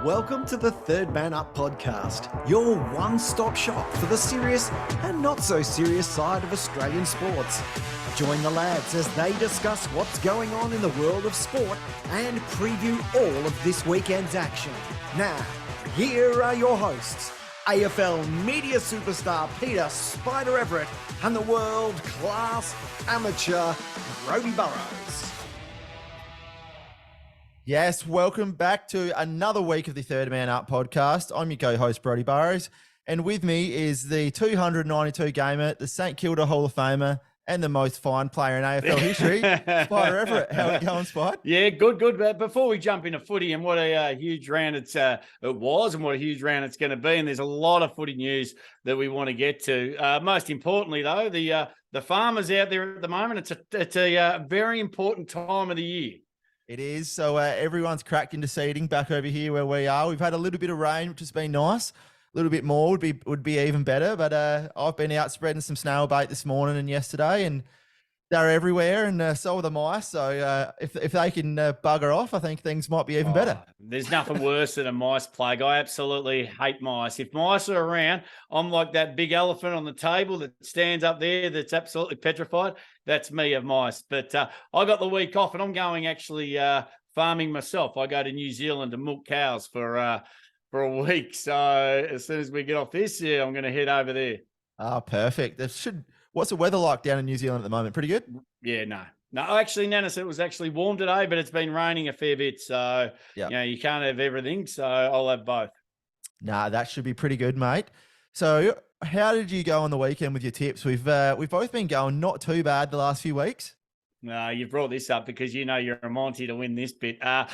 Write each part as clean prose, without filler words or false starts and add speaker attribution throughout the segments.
Speaker 1: Welcome to the Third Man Up podcast, your one-stop shop for the serious and not so serious side of Australian sports. Join the lads as they discuss what's going on in the world of sport and preview all of this weekend's action. Now, here are your hosts, AFL media superstar Peter Spider Everitt and the world-class amateur Brody Burrows.
Speaker 2: Yes, welcome back to another week of the Third Man Up podcast. I'm your co-host, Brody Burrows, and with me is the 292 gamer, the St Kilda Hall of Famer, and the most fine player in AFL history, Spider Everitt. How are you going, Spider?
Speaker 3: Yeah, good. But before we jump into footy and what a huge round it was and what a huge round it's going to be, and there's a lot of footy news that we want to get to. Most importantly, though, the farmers out there at the moment, it's a very important time of the year.
Speaker 2: It is. So everyone's cracked into seeding back over here where we are. We've had a little bit of rain, which has been nice. A little bit more would be even better. But I've been out spreading some snail bait this morning and yesterday, and they're everywhere, and so are the mice. So if they can bugger off, I think things might be even better.
Speaker 3: There's nothing worse than a mice plague. I absolutely hate mice. If mice are around, I'm like that big elephant on the table that stands up there that's absolutely petrified. That's me of mice. But I got the week off, and I'm going actually farming myself. I go to New Zealand to milk cows for a week. So as soon as we get off this, I'm going to head over there.
Speaker 2: Oh, perfect. What's the weather like down in New Zealand at the moment? Pretty good?
Speaker 3: Yeah, no. Actually, Nana said it was actually warm today, but it's been raining a fair bit. So, you can't have everything. So I'll have both.
Speaker 2: Nah, that should be pretty good, mate. So how did you go on the weekend with your tips? We've both been going not too bad the last few weeks.
Speaker 3: No, you've brought this up because you're a Monty to win this bit. I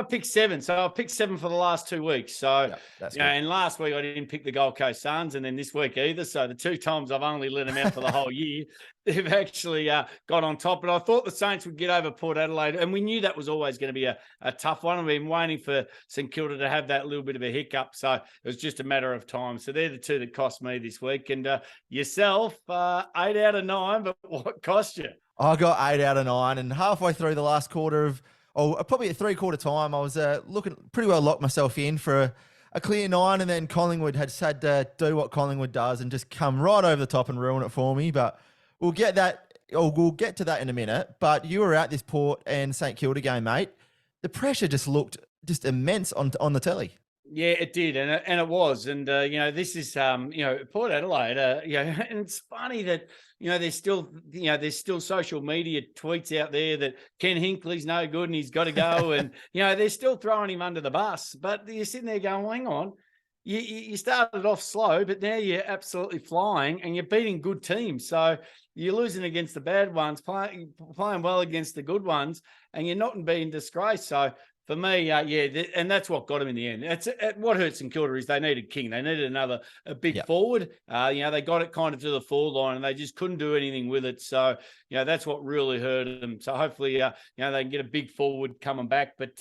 Speaker 3: picked 7. So I picked 7 for the last 2 weeks. So, and last week I didn't pick the Gold Coast Suns, and then this week either. So the 2 times I've only let them out for the whole year, they've actually got on top. But I thought the Saints would get over Port Adelaide, and we knew that was always going to be a tough one. I've been waiting for St Kilda to have that little bit of a hiccup. So it was just a matter of time. So they're the 2 that cost me this week. And yourself, 8 out of 9, but what cost you?
Speaker 2: I got 8 out of 9, and halfway through the last quarter probably at 3/4 time, I was looking pretty well locked myself in for a clear 9, and then Collingwood had to do what Collingwood does and just come right over the top and ruin it for me. But we'll get to that in a minute. But you were at this Port and St Kilda game, mate. The pressure just looked immense on the telly.
Speaker 3: Yeah, it did, and it was, and this is Port Adelaide, and it's funny that there's still social media tweets out there that Ken Hinkley's no good and he's got to go, and they're still throwing him under the bus. But you're sitting there going, well, hang on, you started off slow, but now you're absolutely flying, and you're beating good teams. So you're losing against the bad ones, playing well against the good ones, and you're not being disgraced. So. For me, and that's what got them in the end. That's what hurt St Kilda is they needed King. They needed a big forward. They got it kind of to the forward line, and they just couldn't do anything with it. So, that's what really hurt them. So hopefully, they can get a big forward coming back. But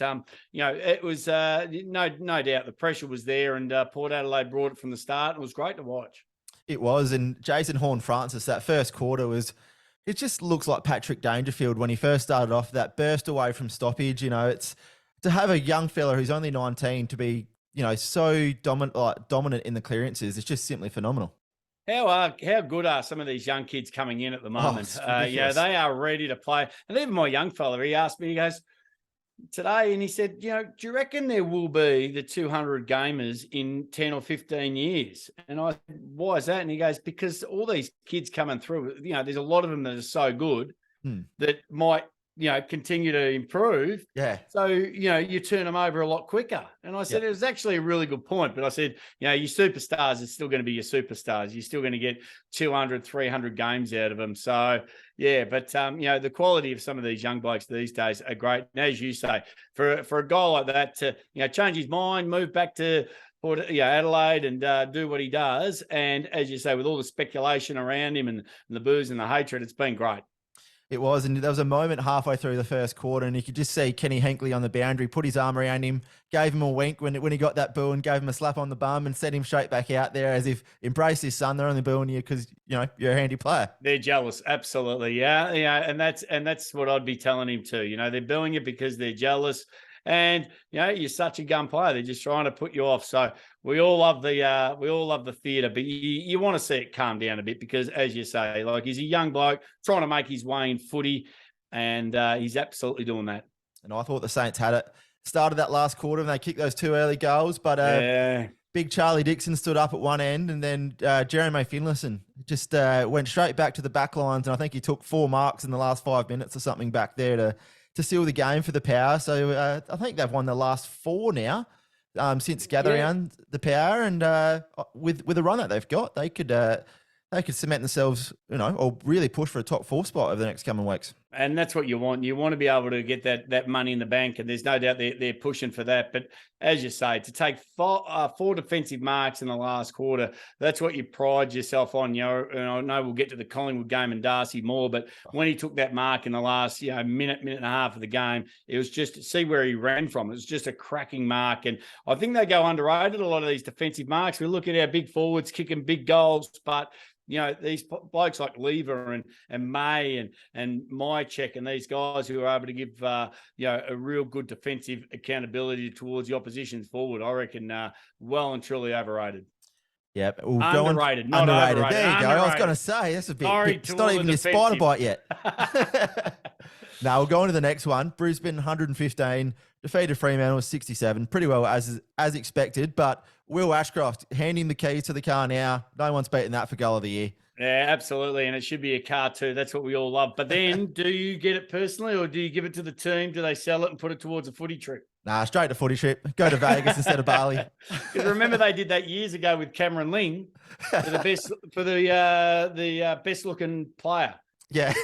Speaker 3: it was no doubt the pressure was there, and Port Adelaide brought it from the start. It was great to watch.
Speaker 2: It was, and Jason Horne-Francis, that first quarter it just looks like Patrick Dangerfield when he first started off. That burst away from stoppage. It's. To have a young fella who's only 19 to be, so dominant in the clearances, it's just simply phenomenal.
Speaker 3: How good are some of these young kids coming in at the moment? They are ready to play. And even my young fella, he asked me, he goes, today, and he said, do you reckon there will be the 200 gamers in 10 or 15 years? And I said, why is that? And he goes, because all these kids coming through, there's a lot of them that are so good that might, continue to improve.
Speaker 2: Yeah. So,
Speaker 3: you turn them over a lot quicker. And I said, It was actually a really good point. But I said, your superstars are still going to be your superstars. You're still going to get 200, 300 games out of them. So, but, the quality of some of these young blokes these days are great. And as you say, for a guy like that to, change his mind, move back to Adelaide and do what he does. And as you say, with all the speculation around him and the boos and the hatred, it's been great.
Speaker 2: It was, and there was a moment halfway through the first quarter, and you could just see Kenny Hinkley on the boundary, put his arm around him, gave him a wink when he got that boo, and gave him a slap on the bum and set him straight back out there as if embrace his son. They're only booing you because you're a handy player.
Speaker 3: They're jealous, absolutely, yeah, and that's what I'd be telling him too. They're booing you because they're jealous. And you're such a gun player. They're just trying to put you off. So we all love the theatre, but you want to see it calm down a bit because, as you say, like he's a young bloke trying to make his way in footy, and he's absolutely doing that.
Speaker 2: And I thought the Saints had it. Started that last quarter and they kicked those 2 early goals, but big Charlie Dixon stood up at one end, and then Jeremy Finlayson just went straight back to the back lines, and I think he took 4 marks in the last 5 minutes or something back there to seal the game for the Power. So I think they've won the last 4 now since gathering around the Power, and with the run that they've got, they could cement themselves, or really push for a top 4 spot over the next coming weeks.
Speaker 3: And that's what you want. You want to be able to get that money in the bank, and there's no doubt they're pushing for that. But as you say, to take 4 defensive marks in the last quarter, that's what you pride yourself on. And I know we'll get to the Collingwood game and Darcy more, but when he took that mark in the last minute and a half of the game, it was just see where he ran from. It was just a cracking mark, and I think they go underrated, a lot of these defensive marks. We look at our big forwards kicking big goals, but these blokes like Lever and May and Mychek and these guys who are able to give, a real good defensive accountability towards the opposition's forward, I reckon well and truly overrated.
Speaker 2: Yeah,
Speaker 3: underrated, not
Speaker 2: underrated.
Speaker 3: overrated.
Speaker 2: There you go. I was going to say, that's a bit it's not even your spider bite yet. Now we'll go on to the next one. Brisbane 115, defeated Fremantle 67, pretty well as expected, but Will Ashcroft handing the keys to the car now. No one's beaten that for goal of the year.
Speaker 3: Yeah, absolutely. And it should be a car too. That's what we all love. But then do you get it personally, or do you give it to the team? Do they sell it and put it towards a footy trip?
Speaker 2: Nah, straight to footy trip. Go to Vegas instead of Bali.
Speaker 3: Because remember they did that years ago with Cameron Ling for the best looking player.
Speaker 2: Yeah.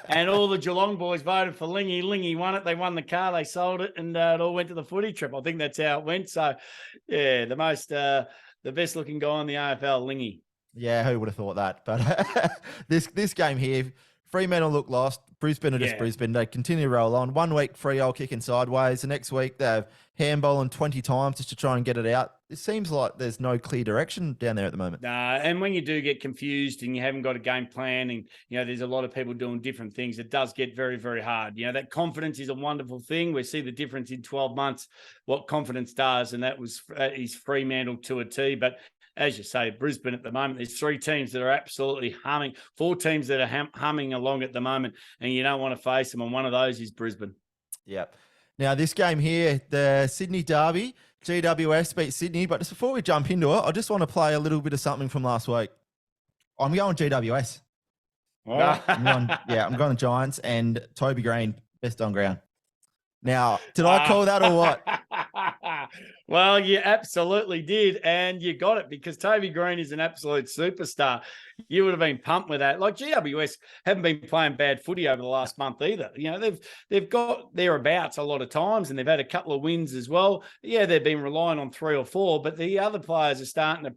Speaker 3: And all the Geelong boys voted for Lingy. Lingy won it. They won the car. They sold it, and it all went to the footy trip. I think that's how it went. So, yeah, the best looking guy in the AFL, Lingy.
Speaker 2: Yeah, who would have thought that? But this game here, Fremantle look lost. Brisbane are just Brisbane. They continue to roll on. 1 week, Freo kicking sideways. The next week, they have handballing 20 times just to try and get it out. It seems like there's no clear direction down there at the moment.
Speaker 3: And when you do get confused and you haven't got a game plan, and there's a lot of people doing different things, it does get very, very hard. That confidence is a wonderful thing. We see the difference in 12 months, what confidence does, and that is Fremantle to a T. But as you say, Brisbane at the moment, there's 3 teams that are absolutely humming, 4 teams that are humming along at the moment, and you don't want to face them, and one of those is Brisbane.
Speaker 2: Yeah. Now, this game here, the Sydney Derby, GWS beat Sydney, but just before we jump into it, I just want to play a little bit of something from last week. I'm going GWS.
Speaker 3: Oh.
Speaker 2: I'm going Giants and Toby Green, best on ground. Now, did I call that or what?
Speaker 3: Well, you absolutely did, and you got it because Toby Green is an absolute superstar. You would have been pumped with that. Like GWS haven't been playing bad footy over the last month either. They've got thereabouts a lot of times, and they've had a couple of wins as well. Yeah, they've been relying on 3 or 4, but the other players are starting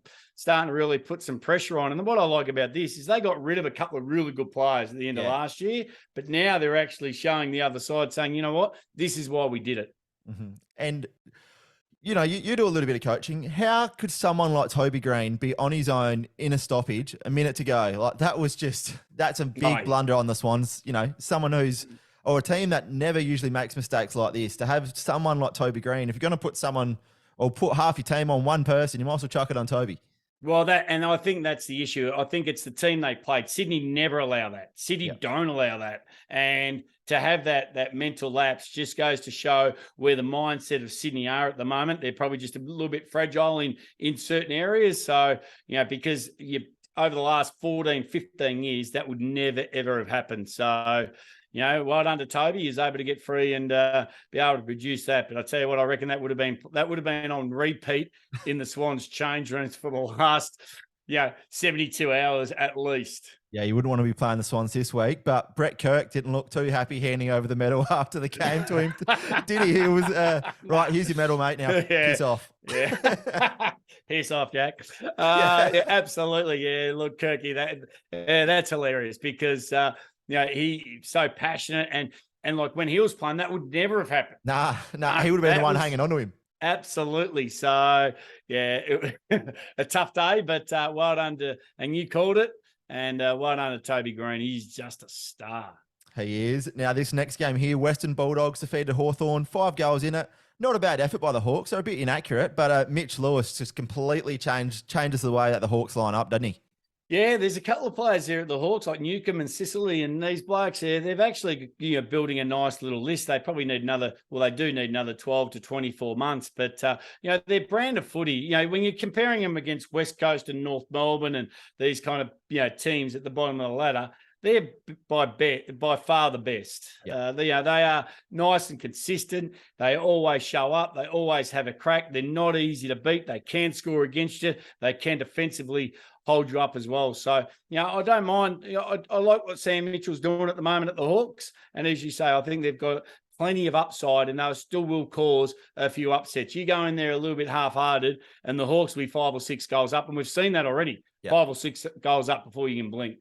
Speaker 3: to really put some pressure on. And what I like about this is they got rid of a couple of really good players at the end of last year, but now they're actually showing the other side, saying, you know what, this is why we did it.
Speaker 2: Mm-hmm. And you do a little bit of coaching. How could someone like Toby Green be on his own in a stoppage, a minute to go? Like that's a big blunder on the Swans. Someone or a team that never usually makes mistakes like this, to have someone like Toby Green. If you're going to put someone or put half your team on one person, you might as well chuck it on Toby.
Speaker 3: Well, and I think that's the issue. I think it's the team they played. Sydney never allow that. Sydney don't allow that. And to have that mental lapse just goes to show where the mindset of Sydney are at the moment. They're probably just a little bit fragile in certain areas. So, because over the last 14, 15 years, that would never, ever have happened. So, well done to Toby. He's able to get free and be able to produce that. But I tell you what, I reckon that would have been on repeat in the Swans change rooms for the last 72 hours at least. Yeah,
Speaker 2: you wouldn't want to be playing the Swans this week, but Brett Kirk didn't look too happy handing over the medal after the game to him, did he? He was, right, here's your medal, mate, now piss off.
Speaker 3: Yeah, piss off, Jack. Absolutely, yeah. Look, Kirky, that's hilarious because, he's so passionate and like when he was playing, that would never have happened.
Speaker 2: Nah, he would have been the one hanging on to him.
Speaker 3: Absolutely. So, a tough day, but well done and you called it. And well done to Toby Green. He's just a star.
Speaker 2: He is. Now, this next game here, Western Bulldogs defeated Hawthorn, 5 goals in it. Not a bad effort by the Hawks. They're a bit inaccurate, but Mitch Lewis just completely changes the way that the Hawks line up, doesn't he?
Speaker 3: Yeah, there's a couple of players there at the Hawks, like Newcomb and Sicily, and these blokes here, they've actually, building a nice little list. They probably need they do need another 12 to 24 months. But, their brand of footy, when you're comparing them against West Coast and North Melbourne and these kind of, teams at the bottom of the ladder, they're by far the best.
Speaker 2: Yep.
Speaker 3: They are nice and consistent. They always show up. They always have a crack. They're not easy to beat. They can score against you. They can defensively hold you up as well. So, I don't mind. I like what Sam Mitchell's doing at the moment at the Hawks. And as you say, I think they've got plenty of upside and they still will cause a few upsets. You go in there a little bit half-hearted and the Hawks will be 5 or 6 goals up. And we've seen that already. Yep. 5 or 6 goals up before you can blink.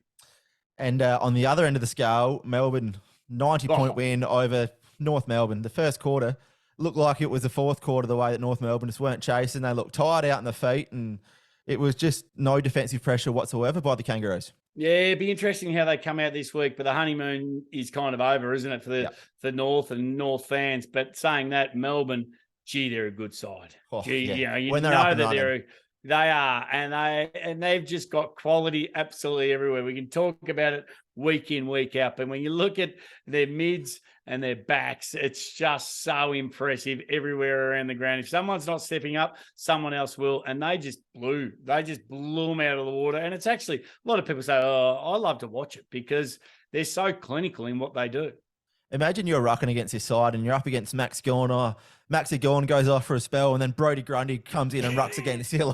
Speaker 2: And on the other end of the scale, Melbourne, 90-point win over North Melbourne. The first quarter looked like it was the fourth quarter, the way that North Melbourne just weren't chasing. They looked tired out in the feet and it was just no defensive pressure whatsoever by the Kangaroos.
Speaker 3: Yeah, it'd be interesting how they come out this week, but the honeymoon is kind of over, isn't it, for North and North fans? But saying that, Melbourne, they're a good side.
Speaker 2: When they're up and running.
Speaker 3: They are, and they've just got quality absolutely everywhere. We can talk about it week in, week out, but when you look at their mids and their backs, it's just so impressive everywhere around the ground. If someone's not stepping up, someone else will, and they just blew them out of the water. And it's actually, a lot of people say, I love to watch it because they're so clinical in what they do.
Speaker 2: Imagine you're rucking against this side and you're up against Max Gawn. Maxi Gawn goes off for a spell and then Brody Grundy comes in and rucks against you.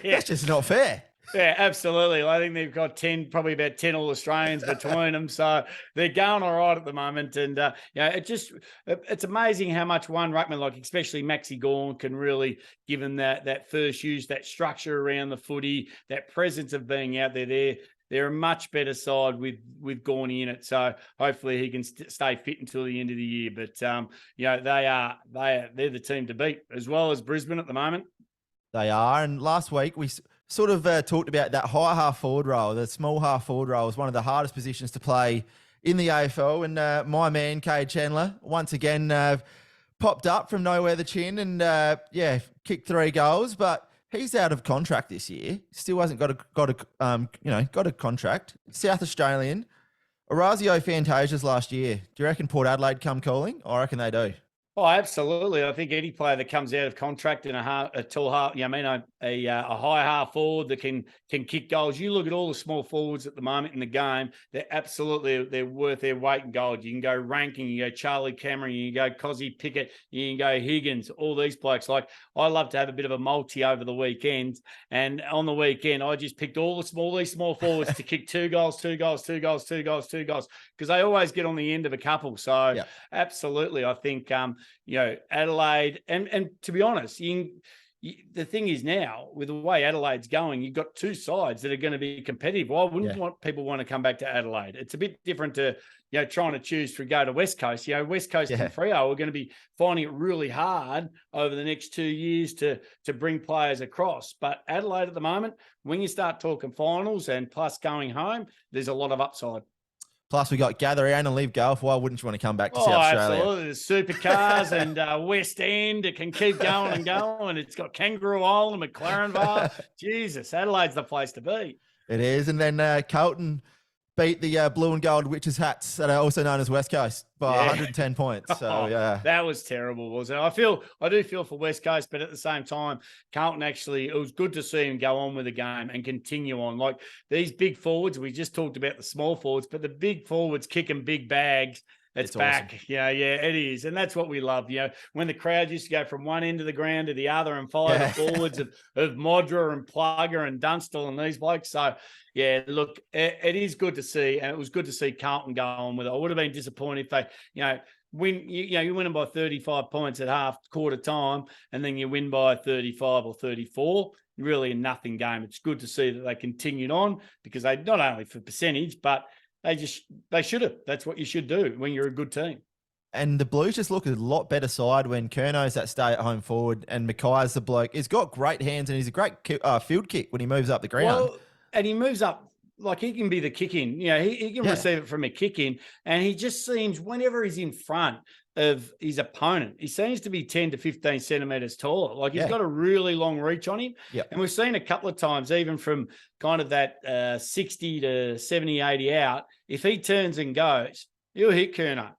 Speaker 2: That's just not fair.
Speaker 3: Yeah, absolutely. I think they've got probably about 10 All-Australians between them. So they're going all right at the moment. And, it's amazing how much one ruckman, like especially Maxi Gawn, can really give them that first use, that structure around the footy, that presence of being out there. They're a much better side with Gawney in it. So hopefully he can stay fit until the end of the year. But, they're the team to beat as well as Brisbane at the moment.
Speaker 2: They are. And last week we sort of talked about that high half forward role. The small half forward role is one of the hardest positions to play in the AFL. And my man, Cade Chandler, once again popped up from nowhere the chin and, kicked 3 goals. But he's out of contract this year. Still hasn't got a contract. South Australian. Orazio Fantasia's last year. Do you reckon Port Adelaide come calling? I reckon they do.
Speaker 3: Oh, absolutely. I think any player that comes out of contract in a tall half, a high half forward that can kick goals. You look at all the small forwards at the moment in the game, they're worth their weight in gold. You can go Rankin, you can go Charlie Cameron, you can go Cozzy Pickett, you can go Higgins, all these blokes. Like, I love to have a bit of a multi over the weekend. And on the weekend, I just picked these small forwards to kick 2 goals, because they always get on the end of a couple. So absolutely, I think, Adelaide, and to be honest, the thing is now, with the way Adelaide's going, you've got 2 sides that are going to be competitive. Well, I wouldn't want people want to come back to Adelaide. It's a bit different to, trying to choose to go to West Coast. West Coast and Freo are going to be finding it really hard over the next 2 years to bring players across. But Adelaide at the moment, when you start talking finals and plus going home, there's a lot of upside.
Speaker 2: Plus, we got Gather Round and Leave Golf. Why wouldn't you want to come back to South Australia?
Speaker 3: Absolutely. There's supercars and West End. It can keep going and going. It's got Kangaroo Isle and McLaren Vale. Jesus, Adelaide's the place to be.
Speaker 2: It is. And then Carlton beat the blue and gold Witches Hats, that are also known as West Coast, by 110 points. So,
Speaker 3: that was terrible, wasn't it? I do feel for West Coast, but at the same time, Carlton actually, it was good to see him go on with the game and continue on. Like these big forwards, we just talked about the small forwards, but the big forwards kicking big bags. It's back. Awesome. Yeah, it is. And that's what we love. When the crowd used to go from one end of the ground to the other and follow the forwards of Modra and Plugger and Dunstall and these blokes. So, look, it is good to see. And it was good to see Carlton go on with it. I would have been disappointed if they, win, you win them by 35 points at half quarter time and then you win by 35 or 34. Really a nothing game. It's good to see that they continued on because they not only for percentage, but they should have. That's what you should do when you're a good team.
Speaker 2: And the Blues just look a lot better side when Curno's that stay-at-home forward and Mackay's the bloke. He's got great hands and he's a great field kick when he moves up the ground.
Speaker 3: Well, and he moves up like he can be the kick in, he can receive it from a kick in. And he just seems, whenever he's in front of his opponent, he seems to be 10 to 15 centimeters taller. Like he's got a really long reach on him.
Speaker 2: Yep.
Speaker 3: And we've seen a couple of times, even from kind of that 60 to 70, 80 out, if he turns and goes, he'll hit Kerner.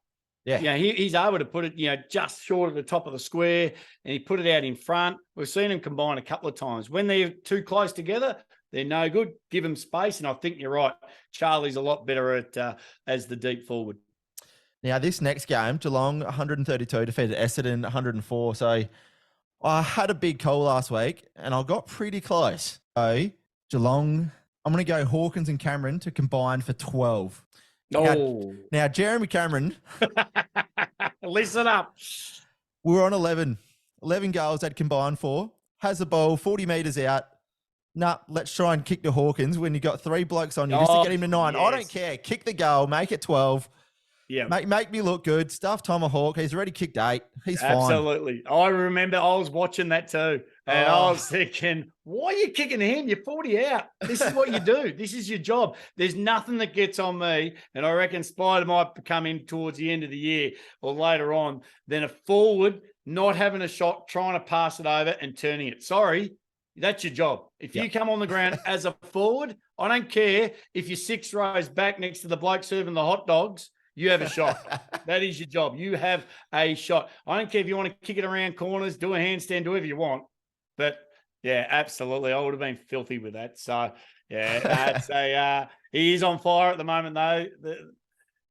Speaker 2: Yeah.
Speaker 3: He's able to put it, just short of the top of the square, and he put it out in front. We've seen him combine a couple of times. When they're too close together, they're no good. Give him space, and I think you're right. Charlie's a lot better at as the deep forward.
Speaker 2: Now, this next game, Geelong 132 defeated Essendon 104. So I had a big call last week, and I got pretty close. So Geelong, I'm going to go Hawkins and Cameron to combine for 12. Now, Jeremy Cameron.
Speaker 3: Listen up.
Speaker 2: We were on 11. 11 goals they'd combined for. Has the ball 40 metres out. Let's try and kick to Hawkins when you got 3 blokes on you just to get him to 9. Yes. I don't care. Kick the goal. Make it 12.
Speaker 3: Yeah.
Speaker 2: Make me look good. Stuff Tomahawk. He's already kicked 8. He's fine.
Speaker 3: Absolutely. I remember I was watching that too. And I was thinking, why are you kicking him? You're 40 out. This is what you do. This is your job. There's nothing that gets on me. And I reckon Spida might come in towards the end of the year or later on than a forward not having a shot, trying to pass it over and turning it. Sorry, that's your job. If you come on the ground as a forward, I don't care if you're 6 rows back next to the bloke serving the hot dogs. You have a shot. That is your job. You have a shot. I don't care if you want to kick it around corners, do a handstand, do whatever you want. But, yeah, absolutely. I would have been filthy with that. So, yeah, he is on fire at the moment, though.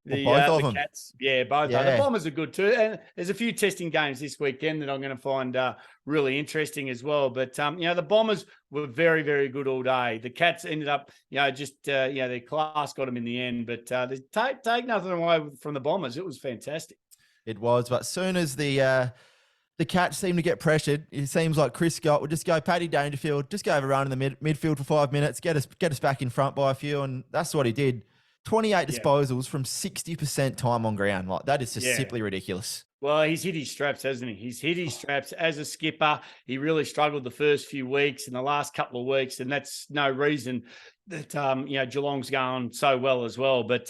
Speaker 2: Both of them.
Speaker 3: Cats, both. The Bombers are good too, and there's a few testing games this weekend that I'm going to find really interesting as well. But the Bombers were very, very good all day. The Cats ended up, their class got them in the end. But take nothing away from the Bombers. It was fantastic.
Speaker 2: It was, but as soon as the Cats seemed to get pressured, it seems like Chris Gout would just go Paddy Dangerfield, just go over run in the midfield for 5 minutes, get us back in front by a few, and that's what he did. 28 disposals from 60% time on ground. Like that is just simply ridiculous.
Speaker 3: Well, he's hit his straps, hasn't he? He's hit his straps as a skipper. He really struggled the first few weeks and the last couple of weeks, and that's no reason that Geelong's going so well as well. But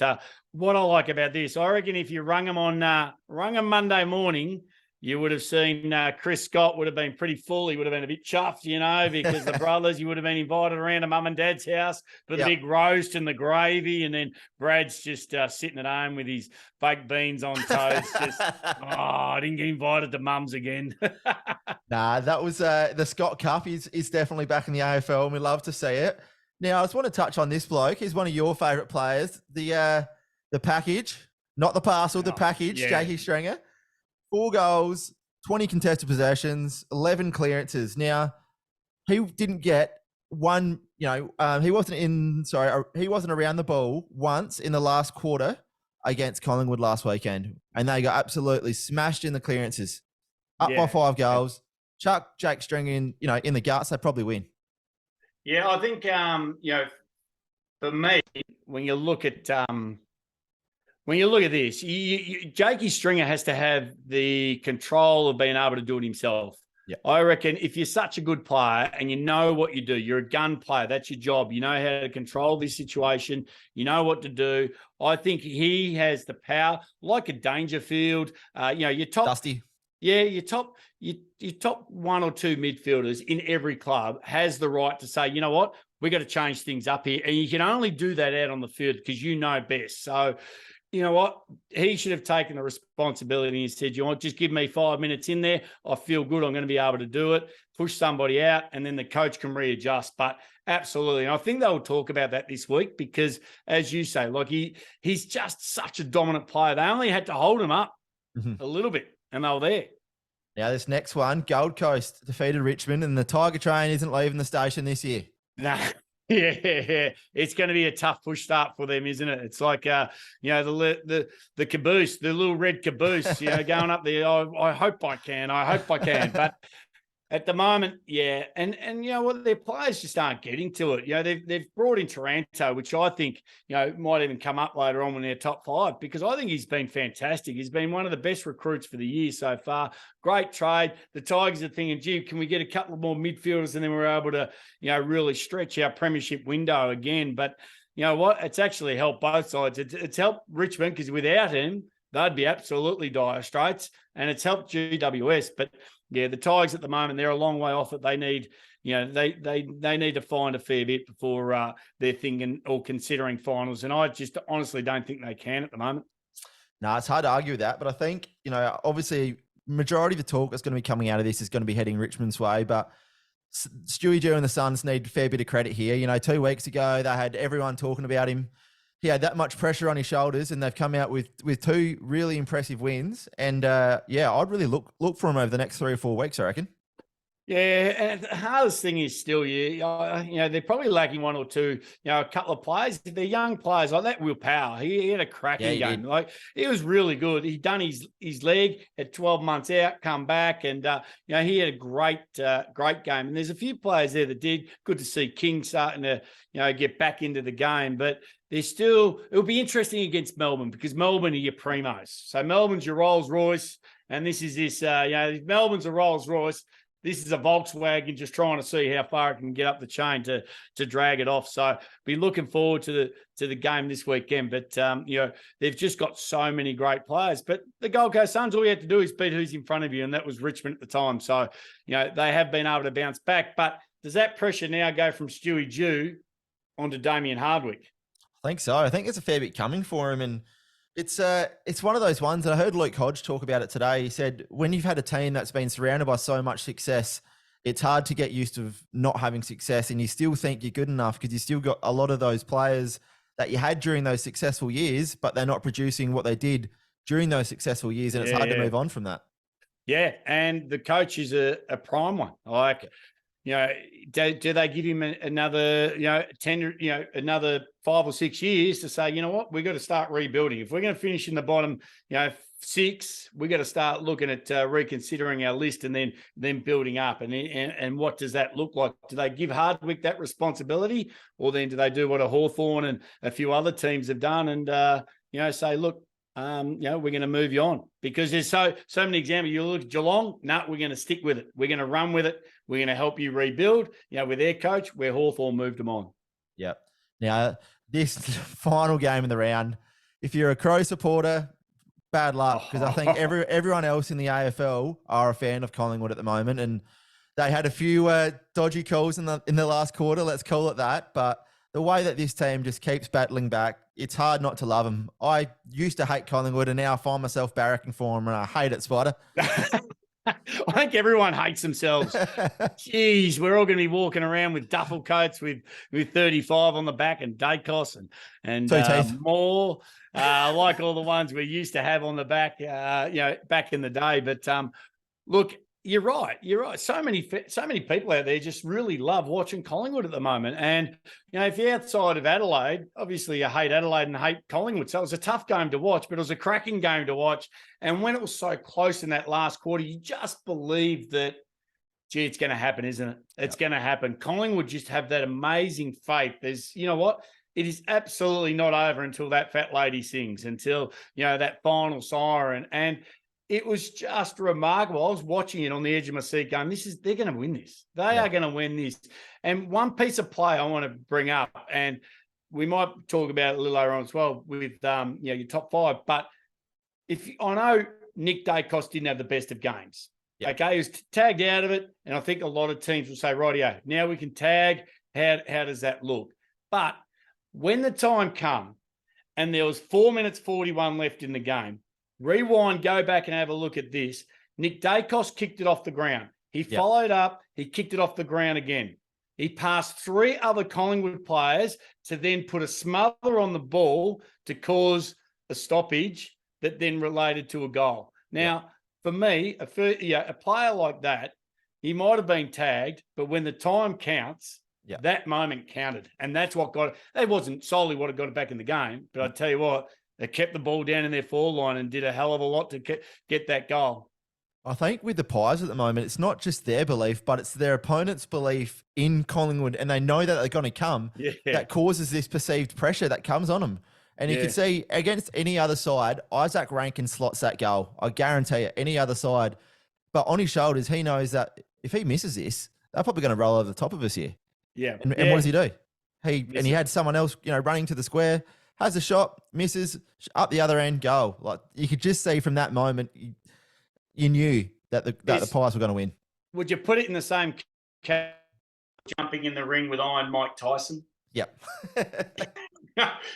Speaker 3: what I like about this, I reckon if you rung him Monday morning, you would have seen Chris Scott would have been pretty full. He would have been a bit chuffed, because the brothers, you would have been invited around to mum and dad's house for the big roast and the gravy. And then Brad's just sitting at home with his baked beans on toast. I didn't get invited to mum's again.
Speaker 2: Nah, that was the Scott Cup is definitely back in the AFL, and we love to see it. Now, I just want to touch on this bloke. He's one of your favourite players. The package, not the parcel, the package, Jakey Stringer. 4 goals, 20 contested possessions, 11 clearances. Now, he didn't get one, he wasn't around the ball once in the last quarter against Collingwood last weekend. And they got absolutely smashed in the clearances. Up by 5 goals. Chuck Jake Stringer in the guts, they probably win.
Speaker 3: Yeah, I think, for me, when you look at this, Jakey Stringer has to have the control of being able to do it himself.
Speaker 2: Yep.
Speaker 3: I reckon if you're such a good player and you know what you do, you're a gun player, that's your job. You know how to control this situation. You know what to do. I think he has the power, like a Dangerfield. Your top
Speaker 2: Dusty.
Speaker 3: Yeah, your top 1 or 2 midfielders in every club has the right to say, you know what, we got to change things up here. And you can only do that out on the field because you know best. So, you know what? He should have taken the responsibility and said, you know what, just give me 5 minutes in there. I feel good. I'm going to be able to do it. Push somebody out, and then the coach can readjust. But absolutely. And I think they'll talk about that this week because, as you say, like he's just such a dominant player. They only had to hold him up a little bit, and they were there.
Speaker 2: Now, this next one, Gold Coast defeated Richmond, and the Tiger train isn't leaving the station this year.
Speaker 3: Nah. Yeah, it's going to be a tough push start for them, isn't it? It's like, the caboose, the little red caboose, going up there. I hope I can. But at the moment, and you know what, their players just aren't getting to it. They've brought in Taranto, which I think might even come up later on in their top 5 because I think he's been fantastic. He's been one of the best recruits for the year so far. Great trade. The Tigers are thinking, gee, can we get a couple more midfielders, and then we're able to really stretch our premiership window again. But you know what? It's actually helped both sides. It's helped Richmond because without him, they'd be absolutely dire straits, and it's helped GWS. But yeah, the Tigers at the moment, they're a long way off it. They need, you know, they need to find a fair bit before they're thinking or considering finals. And I just honestly don't think they can at the moment.
Speaker 2: No, it's hard to argue with that, but I think, you know, obviously majority of the talk that's going to be coming out of this is going to be heading Richmond's way, but Stewie Dew and the Suns need a fair bit of credit here. You know, 2 weeks ago, they had everyone talking about him. He had that much pressure on his shoulders, and they've come out with 2 really impressive wins. And yeah, I'd really look for him over the next 3 or 4 weeks, I reckon.
Speaker 3: Yeah, and the hardest thing is still, you know, they're probably lacking 1 or 2, you know, a couple of players. They're young players like that. Will Power, he had a cracking game.
Speaker 2: Did.
Speaker 3: Like, he was really good. He done his leg at 12 months out, come back, and you know, he had a great game. And there's a few players there that did. Good to see King starting to, you know, get back into the game, but there's still. It'll be interesting against Melbourne because Melbourne are your primos. So Melbourne's your Rolls Royce, and this is this. You know, Melbourne's a Rolls Royce. This is a Volkswagen, just trying to see how far it can get up the chain to drag it off. So be looking forward to the game this weekend. But you know, they've just got so many great players. But the Gold Coast Suns, all you have to do is beat who's in front of you, and that was Richmond at the time. So you know, they have been able to bounce back. But does that pressure now go from Stewie Dew onto Damien Hardwick?
Speaker 2: I think so. I think there's a fair bit coming for him, and it's one of those ones. And I heard Luke Hodge talk about it today. He said, when you've had a team that's been surrounded by so much success, it's hard to get used to not having success, and you still think you're good enough because you still got a lot of those players that you had during those successful years, but they're not producing what they did during those successful years, and it's hard to move on from that. Yeah,
Speaker 3: and the coach is a prime one. Like, you know, do they give him another, you know, 10, you know, another 5 or 6 years to say, you know what, we've got to start rebuilding. If we're going to finish in the bottom, you know, 6, we got to start looking at reconsidering our list and then building up. And what does that look like? Do they give Hardwick that responsibility, or then do they do what a Hawthorn and a few other teams have done and you know, say, look, you know, we're going to move you on? Because there's so many examples. You look at Geelong, we're going to stick with it. We're going to run with it. We're going to help you rebuild. You know, with their coach, where Hawthorn moved them on.
Speaker 2: Yep. Now, this final game in the round, if you're a Crow supporter, bad luck, because I think everyone else in the AFL are a fan of Collingwood at the moment, and they had a few dodgy calls in the last quarter. Let's call it that. But the way that this team just keeps battling back, it's hard not to love them. I used to hate Collingwood, and now I find myself barracking for them, and I hate it, Spida.
Speaker 3: I think everyone hates themselves. Jeez, we're all going to be walking around with duffel coats with 35 on the back and Dacos and more, like all the ones we used to have on the back, you know, back in the day. But look, you're right. So many people out there just really love watching Collingwood at the moment. And, you know, if you're outside of Adelaide, obviously you hate Adelaide and hate Collingwood. So it was a tough game to watch, but it was a cracking game to watch. And when it was so close in that last quarter, you just believe that, gee, it's going to happen, isn't it? It's going to happen. Collingwood just have that amazing faith. There's, you know what? It is absolutely not over until that fat lady sings, until, you know, that final siren. And it was just remarkable. I was watching it on the edge of my seat going, they're going to win this. They are going to win this. And one piece of play I want to bring up, and we might talk about it a little later on as well with, you know, your top 5. But I know Nick Dacos didn't have the best of games. Yeah. Okay, he was tagged out of it. And I think a lot of teams will say, rightio, now we can tag. How does that look? But when the time come and there was 4 minutes 41 left in the game, rewind, go back and have a look at this. Nick Dacos kicked it off the ground. He followed up. He kicked it off the ground again. He passed 3 other Collingwood players to then put a smother on the ball to cause a stoppage that then related to a goal. Now, for me, a player like that, he might have been tagged, but when the time counts, that moment counted. And that's what got it. It wasn't solely what got it back in the game, but I tell you what, they kept the ball down in their forward line and did a hell of a lot to get that goal.
Speaker 2: I think with the Pies at the moment, it's not just their belief, but it's their opponent's belief in Collingwood, and they know that they're going to come. That causes this perceived pressure that comes on them. And you can see against any other side, Isaac Rankin slots that goal. I guarantee you, any other side. But on his shoulders, he knows that if he misses this, they're probably going to roll over the top of us here.
Speaker 3: Yeah.
Speaker 2: And what does he do? And he had someone else, running to the square, has a shot, misses, up the other end, goal. Like you could just see from that moment, you knew that the Pies were going to win.
Speaker 3: Would you put it in the same jumping in the ring with Iron Mike Tyson?
Speaker 2: Yep.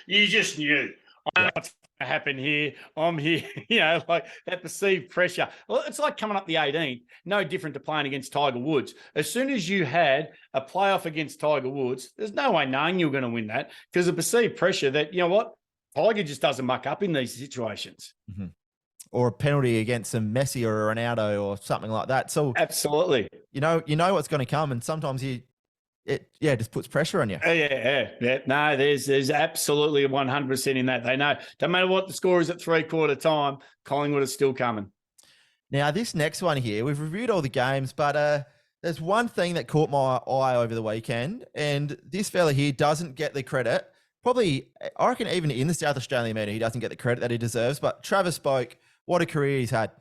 Speaker 3: You just knew. I know what's going to happen here. I'm here. Like that perceived pressure. Well, it's like coming up the 18th. No different to playing against Tiger Woods. As soon as you had a playoff against Tiger Woods, there's no way knowing you were going to win that because the perceived pressure that, you know what, Tiger just doesn't muck up in these situations.
Speaker 2: Mm-hmm. Or a penalty against some Messi or a Ronaldo or something like that. So
Speaker 3: absolutely,
Speaker 2: you know what's going to come, and sometimes it just puts pressure on you.
Speaker 3: Yeah. No, there's absolutely 100% in that. They know no matter what the score is at 3/4 time, Collingwood is still coming.
Speaker 2: Now this next one here, we've reviewed all the games, but there's one thing that caught my eye over the weekend, and this fella here doesn't get the credit. Probably, I reckon, even in the South Australian media, he doesn't get the credit that he deserves. But Travis Spoke. What a career he's had.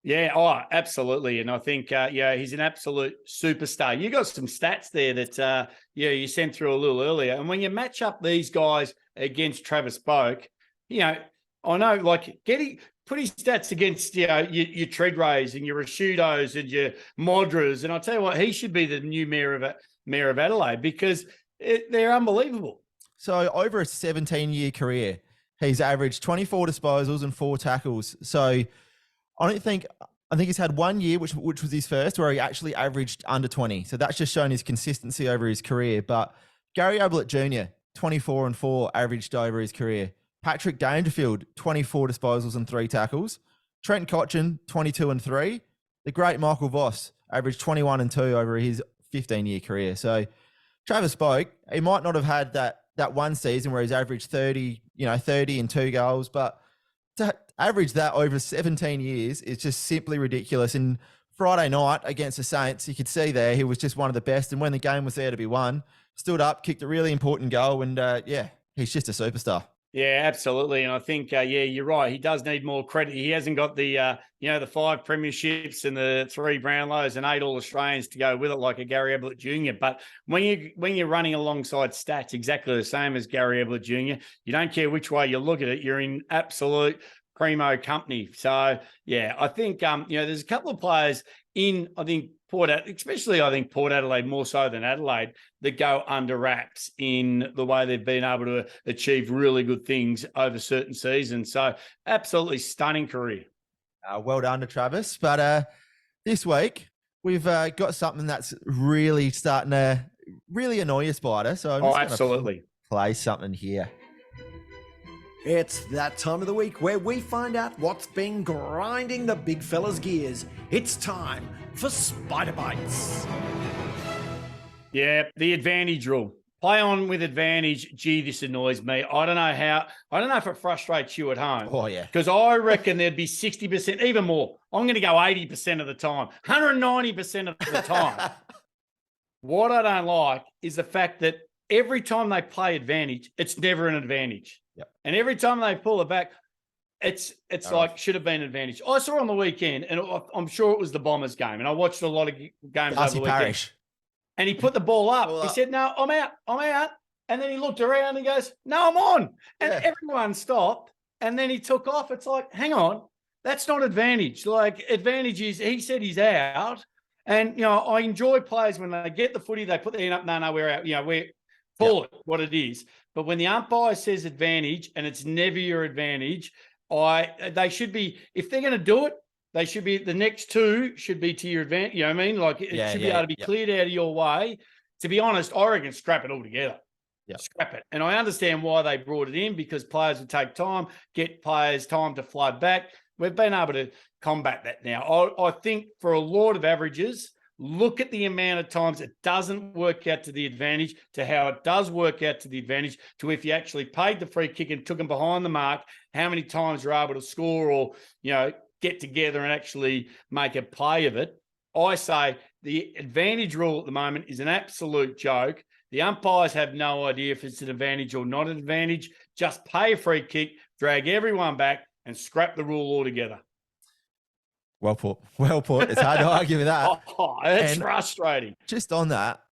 Speaker 3: Yeah, absolutely. And I think, he's an absolute superstar. You got some stats there that, you sent through a little earlier. And when you match up these guys against Travis Spoke, I know, like, put his stats against, your Treadrays and your Rashudos and your Modras. And I'll tell you what, he should be the new mayor of Adelaide because they're unbelievable.
Speaker 2: So over a 17-year career, he's averaged 24 disposals and 4 tackles. So I think he's had 1 year, which was his first, where he actually averaged under 20. So that's just shown his consistency over his career. But Gary Everitt Jr., 24 and 4 averaged over his career. Patrick Dangerfield, 24 disposals and 3 tackles. Trent Cotchin, 22 and 3. The great Michael Voss averaged 21 and 2 over his 15-year career. So Travis Spoke, he might not have had that one season where he's averaged 30 and 2 goals, but to average that over 17 years is just simply ridiculous. And Friday night against the Saints, you could see there he was just one of the best. And when the game was there to be won, stood up, kicked a really important goal, and he's just a superstar.
Speaker 3: Yeah, absolutely. And I think, you're right. He does need more credit. He hasn't got the 5 premierships and the 3 Brownlows and 8 All-Australians to go with it like a Gary Everitt Jr. But when you're running alongside stats exactly the same as Gary Everitt Jr., you don't care which way you look at it. You're in absolute primo company. So, I think, there's a couple of players in, I think, Port Adelaide more so than Adelaide, that go under wraps in the way they've been able to achieve really good things over certain seasons. So absolutely stunning career.
Speaker 2: Well done to Travis. But this week we've got something that's really starting to really annoy you, Spider. So I'm just
Speaker 3: absolutely
Speaker 2: play something here.
Speaker 1: It's that time of the week where we find out what's been grinding the big fella's gears. It's time for Spider Bites.
Speaker 3: Yeah, the advantage rule. Play on with advantage. Gee, this annoys me. I don't know if it frustrates you at home.
Speaker 2: Oh, yeah.
Speaker 3: Because I reckon there'd be 60%, even more. I'm going to go 80% of the time, 190% of the time. What I don't like is the fact that every time they play advantage, it's never an advantage.
Speaker 2: Yep.
Speaker 3: And every time they pull it back, it's like should have been an advantage. I saw on the weekend, and I'm sure it was the Bombers game, and I watched a lot of games over the weekend.
Speaker 2: Parrish.
Speaker 3: And he put the ball up. He said, "No, I'm out." And then he looked around and he goes, "No, I'm on." And everyone stopped. And then he took off. It's like, hang on, that's not advantage. Like advantage is, he said he's out. And, I enjoy players when they get the footy, they put their hand up, no, we're out. We're call it what it is. But when the umpire says advantage and it's never your advantage, they should be, if they're going to do it, they should be, the next 2 should be to your advantage. You know what I mean? Like it should be able to be cleared out of your way. To be honest, I reckon scrap it all together. Yeah. Scrap it. And I understand why they brought it in, because players would take time, get players time to flood back. We've been able to combat that now. I think for a lot of averages, look at the amount of times it doesn't work out to the advantage to how it does work out to the advantage to if you actually paid the free kick and took them behind the mark, how many times you're able to score or, get together and actually make a play of it. I say the advantage rule at the moment is an absolute joke. The umpires have no idea if it's an advantage or not an advantage. Just pay a free kick, drag everyone back, and scrap the rule altogether.
Speaker 2: Well put. It's hard to argue with that.
Speaker 3: That's frustrating.
Speaker 2: Just on that,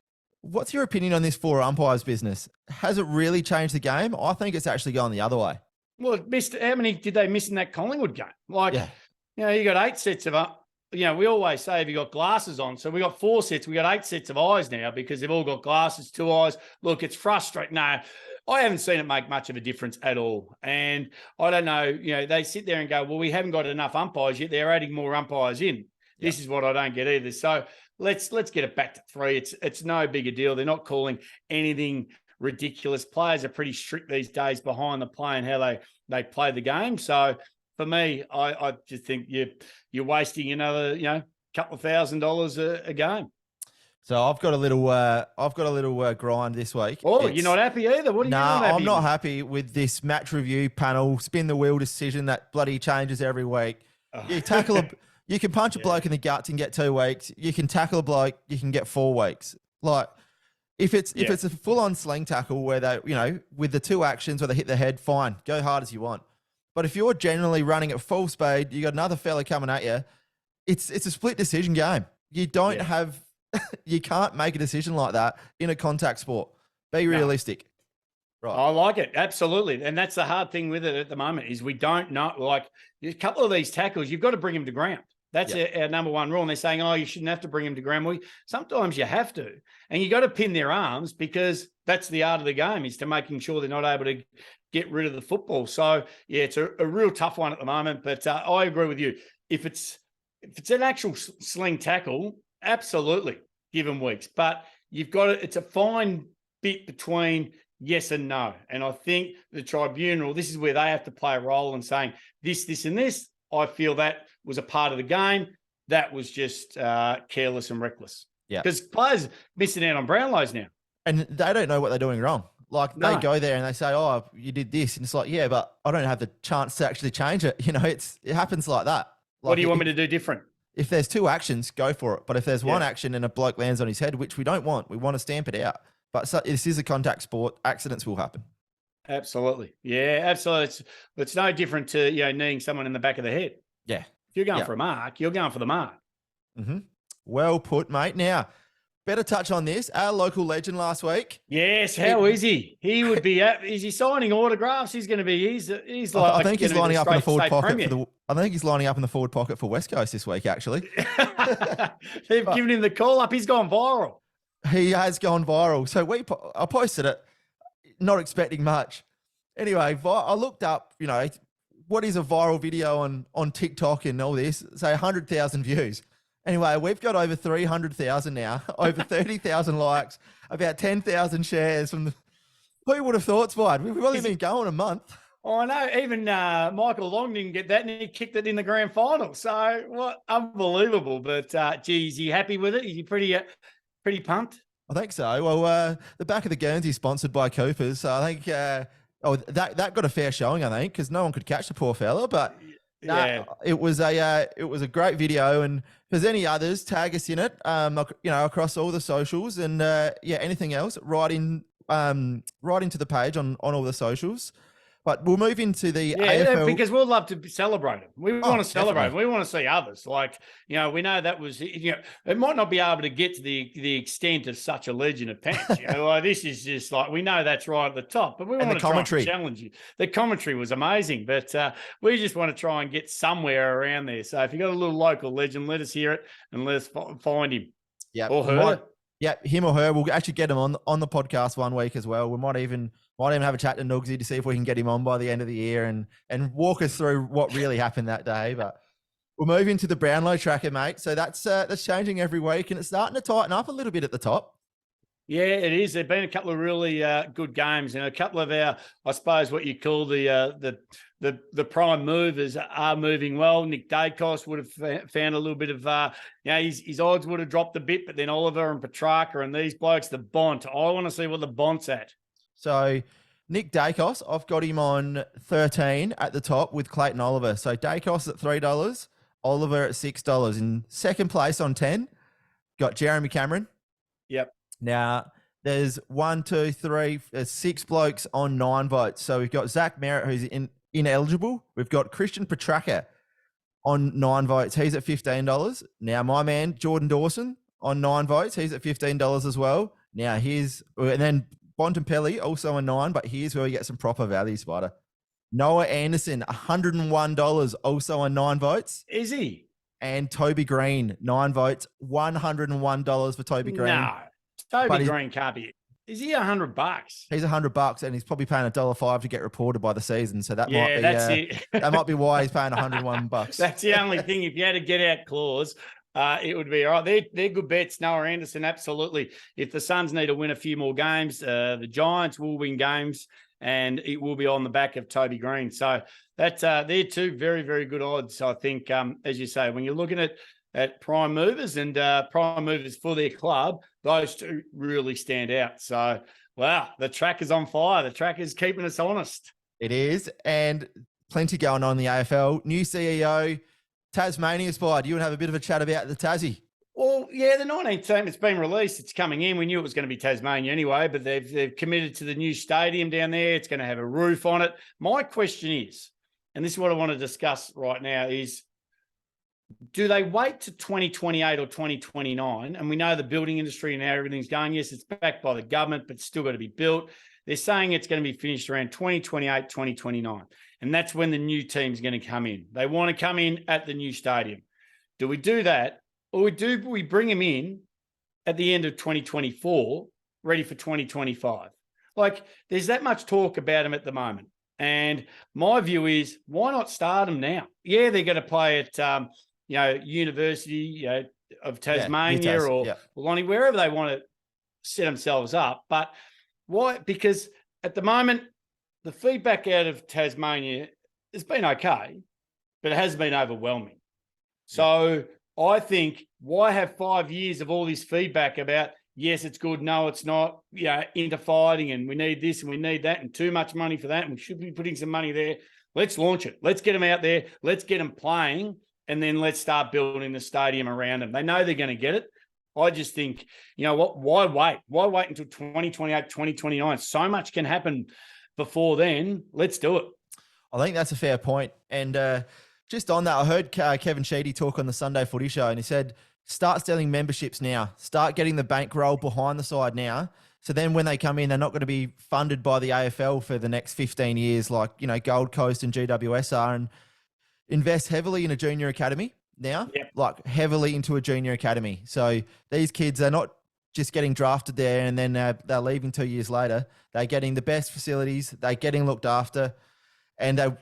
Speaker 2: What's your opinion on this four umpires business? Has it really changed the game? I think it's actually going the other way.
Speaker 3: Well, it missed. How many did they miss in that Collingwood game? Like,
Speaker 2: Yeah.
Speaker 3: you got 8 sets of up. We always say, have you got glasses on? So we got 4 sets. We got 8 sets of eyes now because they've all got glasses, 2 eyes. Look, it's frustrating. No, I haven't seen it make much of a difference at all. And I don't know, they sit there and go, well, we haven't got enough umpires yet. They're adding more umpires in. Yeah. This is what I don't get either. So let's get it back to 3. It's no big a deal. They're not calling anything ridiculous. Players are pretty strict these days behind the play and how they play the game. So for me, I just think you're wasting another, couple of $1,000 a game.
Speaker 2: So I've got a little grind this week.
Speaker 3: Oh, you're not happy either? What are you not happy
Speaker 2: I'm not happy with this match review panel spin the wheel decision that bloody changes every week. Oh. You can punch a bloke in the guts and get 2 weeks. You can tackle a bloke, you can get 4 weeks. Like if it's a full on sling tackle where they, with the 2 actions where they hit the head, fine, go hard as you want. But if you're generally running at full speed, you got another fella coming at you, it's a split decision game. You don't have, you can't make a decision like that in a contact sport. Be realistic. Right.
Speaker 3: I like it. Absolutely. And that's the hard thing with it at the moment is we don't know, like a couple of these tackles, you've got to bring them to ground. That's our number 1 rule. And they're saying, you shouldn't have to bring them to ground. Well, sometimes you have to. And you got to pin their arms because that's the art of the game is to making sure they're not able to get rid of the football. So, it's a real tough one at the moment. But I agree with you. If it's an actual sling tackle, absolutely give them weeks. But you've got it's a fine bit between yes and no. And I think the tribunal, this is where they have to play a role in saying this, and this. I feel that was a part of the game. That was just careless and reckless.
Speaker 2: Yeah.
Speaker 3: Because players missing out on Brownlows now.
Speaker 2: And they don't know what they're doing wrong. Like they go there and they say, oh, you did this. And it's like, yeah, but I don't have the chance to actually change it. It happens like that. Like,
Speaker 3: what do you want me to do different?
Speaker 2: If there's 2 actions, go for it. But if there's 1 action and a bloke lands on his head, which we don't want, we want to stamp it out. But this is a contact sport. Accidents will happen.
Speaker 3: Absolutely. Yeah, absolutely. It's no different to, kneeing someone in the back of the head.
Speaker 2: Yeah.
Speaker 3: If you're going for a mark, you're going for the mark.
Speaker 2: Mm-hmm. Well put, mate. Now, better touch on this. Our local legend last week.
Speaker 3: Yes. How is he? He would be. Is he signing autographs? He's going to be. He's like.
Speaker 2: I think he's lining up in the forward pocket I think he's lining up in the forward pocket for West Coast this week. Actually,
Speaker 3: they've given him the call up. He's gone viral.
Speaker 2: He has gone viral. So I posted it, not expecting much. Anyway, I looked up. What is a viral video on TikTok and all this? Say 100,000 views. Anyway, we've got over 300,000 now, over 30,000 likes, about 10,000 shares from who would have thought, Spide? We've only been going a month.
Speaker 3: Oh, I know. Even Michael Long didn't get that, and he kicked it in the grand final. So, what unbelievable! But is he happy with it? Is he pretty pumped?
Speaker 2: I think so. Well, the back of the Guernsey is sponsored by Coopers, so I think that got a fair showing. I think because no one could catch the poor fella, but. It was a great video, and if there's any others, tag us in it. Across all the socials, and anything else, write into the page on all the socials. But we'll move into the AFL
Speaker 3: because we'll love to celebrate them. We want to celebrate them. We want to see others. Like, we know that was, it might not be able to get to the extent of such a legend of pants. Like this is just like, we know that's right at the top, but we want to try and challenge you. The commentary was amazing, but we just want to try and get somewhere around there. So if you got a little local legend, let us hear it and let us find him.
Speaker 2: Yeah.
Speaker 3: Or her.
Speaker 2: Him or her. We'll actually get him on the podcast one week as well. We might even have a chat to Nugsy to see if we can get him on by the end of the year and walk us through what really happened that day. But we'll move into the Brownlow tracker, mate. So that's changing every week, and it's starting to tighten up a little bit at the top.
Speaker 3: Yeah, it is. There've been a couple of really good games, and a couple of our, I suppose, what you call the prime movers are moving well. Nick Dacos would have found a little bit of, his odds would have dropped a bit, but then Oliver and Petrarca and these blokes, the Bont. I want to see what the Bont's at.
Speaker 2: So Nick Dacos, I've got him on 13 at the top with Clayton Oliver. So Dacos at $3, Oliver at $6. In second place on 10, got Jeremy Cameron.
Speaker 3: Yep.
Speaker 2: Now, there's 6 blokes on 9 votes. So we've got Zach Merritt, who's ineligible. We've got Christian Petrarca on 9 votes. He's at $15. Now, my man, Jordan Dawson, on 9 votes. He's at $15 as well. Now and then Bontempelli also a 9, but here's where we get some proper value, Spider. Noah Anderson, $101, also on 9 votes.
Speaker 3: Is he?
Speaker 2: And Toby Green, 9 votes, $101 for Toby Green.
Speaker 3: No, Toby Green can't be. Is he $100?
Speaker 2: He's $100, and he's probably paying $1.05 to get reported by the season. So that might be
Speaker 3: that's it.
Speaker 2: That might be why he's paying $101.
Speaker 3: That's the only thing. If you had a get out clause, it would be all right. They're good bets. Noah Anderson, absolutely. If the Suns need to win a few more games, the Giants will win games, and it will be on the back of Toby Green. So that's they're two very, very good odds. I think, as you say, when you're looking at prime movers and prime movers for their club, those two really stand out. So, wow, the track is on fire. The track is keeping us honest.
Speaker 2: It is, and plenty going on in the AFL. New CEO, Tasmania Spide. You want to have a bit of a chat about the Tassie?
Speaker 3: Well, yeah, the 19th team, it's been released. It's coming in. We knew it was going to be Tasmania anyway, but they've committed to the new stadium down there. It's going to have a roof on it. My question is, and this is what I want to discuss right now, is do they wait to 2028 or 2029? And we know the building industry and how everything's going. Yes, it's backed by the government, but it's still got to be built. They're saying it's going to be finished around 2028, 2029. And that's when the new team's going to come in. They want to come in at the new stadium. Do we do that? Or we bring them in at the end of 2024, ready for 2025? Like, there's that much talk about them at the moment. And my view is, why not start them now? Yeah, they're going to play at, University of Tasmania or Lonnie, wherever they want to set themselves up. But why? Because at the moment, the feedback out of Tasmania has been okay, but it has been overwhelming. So I think, why have 5 years of all this feedback about, yes, it's good, no, it's not, into fighting, and we need this and we need that, and too much money for that, and we should be putting some money there. Let's launch it. Let's get them out there. Let's get them playing, and then let's start building the stadium around them. They know they're going to get it. I just think, you know what, why wait? Why wait until 2028, 2029? So much can happen before then. Let's do it.
Speaker 2: I think that's a fair point. And just on that, I heard Kevin Sheedy talk on the Sunday Footy Show, and he said, start selling memberships now. Start getting the bankroll behind the side now. So then when they come in, they're not going to be funded by the AFL for the next 15 years like, Gold Coast and GWS are, and invest heavily in a junior academy now, like heavily into a junior academy. So these kids are not just getting drafted there and then they're leaving 2 years later. They're getting the best facilities. They're getting looked after. And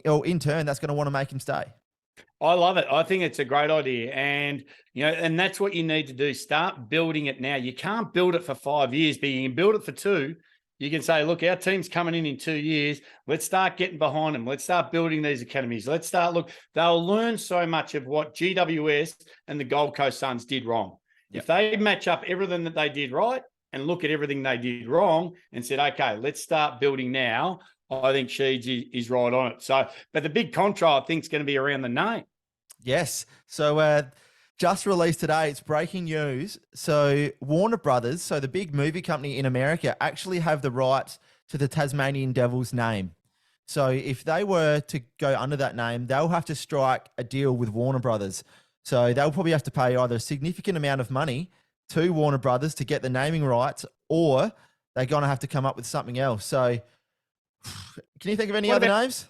Speaker 2: in turn, that's going to want to make them stay.
Speaker 3: I love it. I think it's a great idea. And, and that's what you need to do. Start building it now. You can't build it for 5 years, but you can build it for 2. You can say, look, our team's coming in 2 years. Let's start getting behind them. Let's start building these academies. Let's start, they'll learn so much of what GWS and the Gold Coast Suns did wrong. If they match up everything that they did right and look at everything they did wrong and said, okay, let's start building now, I think Sheeds is right on it. So, but the big contra, I think, is going to be around the name.
Speaker 2: Yes. So just released today, it's breaking news. So Warner Brothers, so the big movie company in America, actually have the rights to the Tasmanian Devils name. So if they were to go under that name, they'll have to strike a deal with Warner Brothers. So they'll probably have to pay either a significant amount of money to Warner Brothers to get the naming rights, or they're going to have to come up with something else. So can you think of any other names?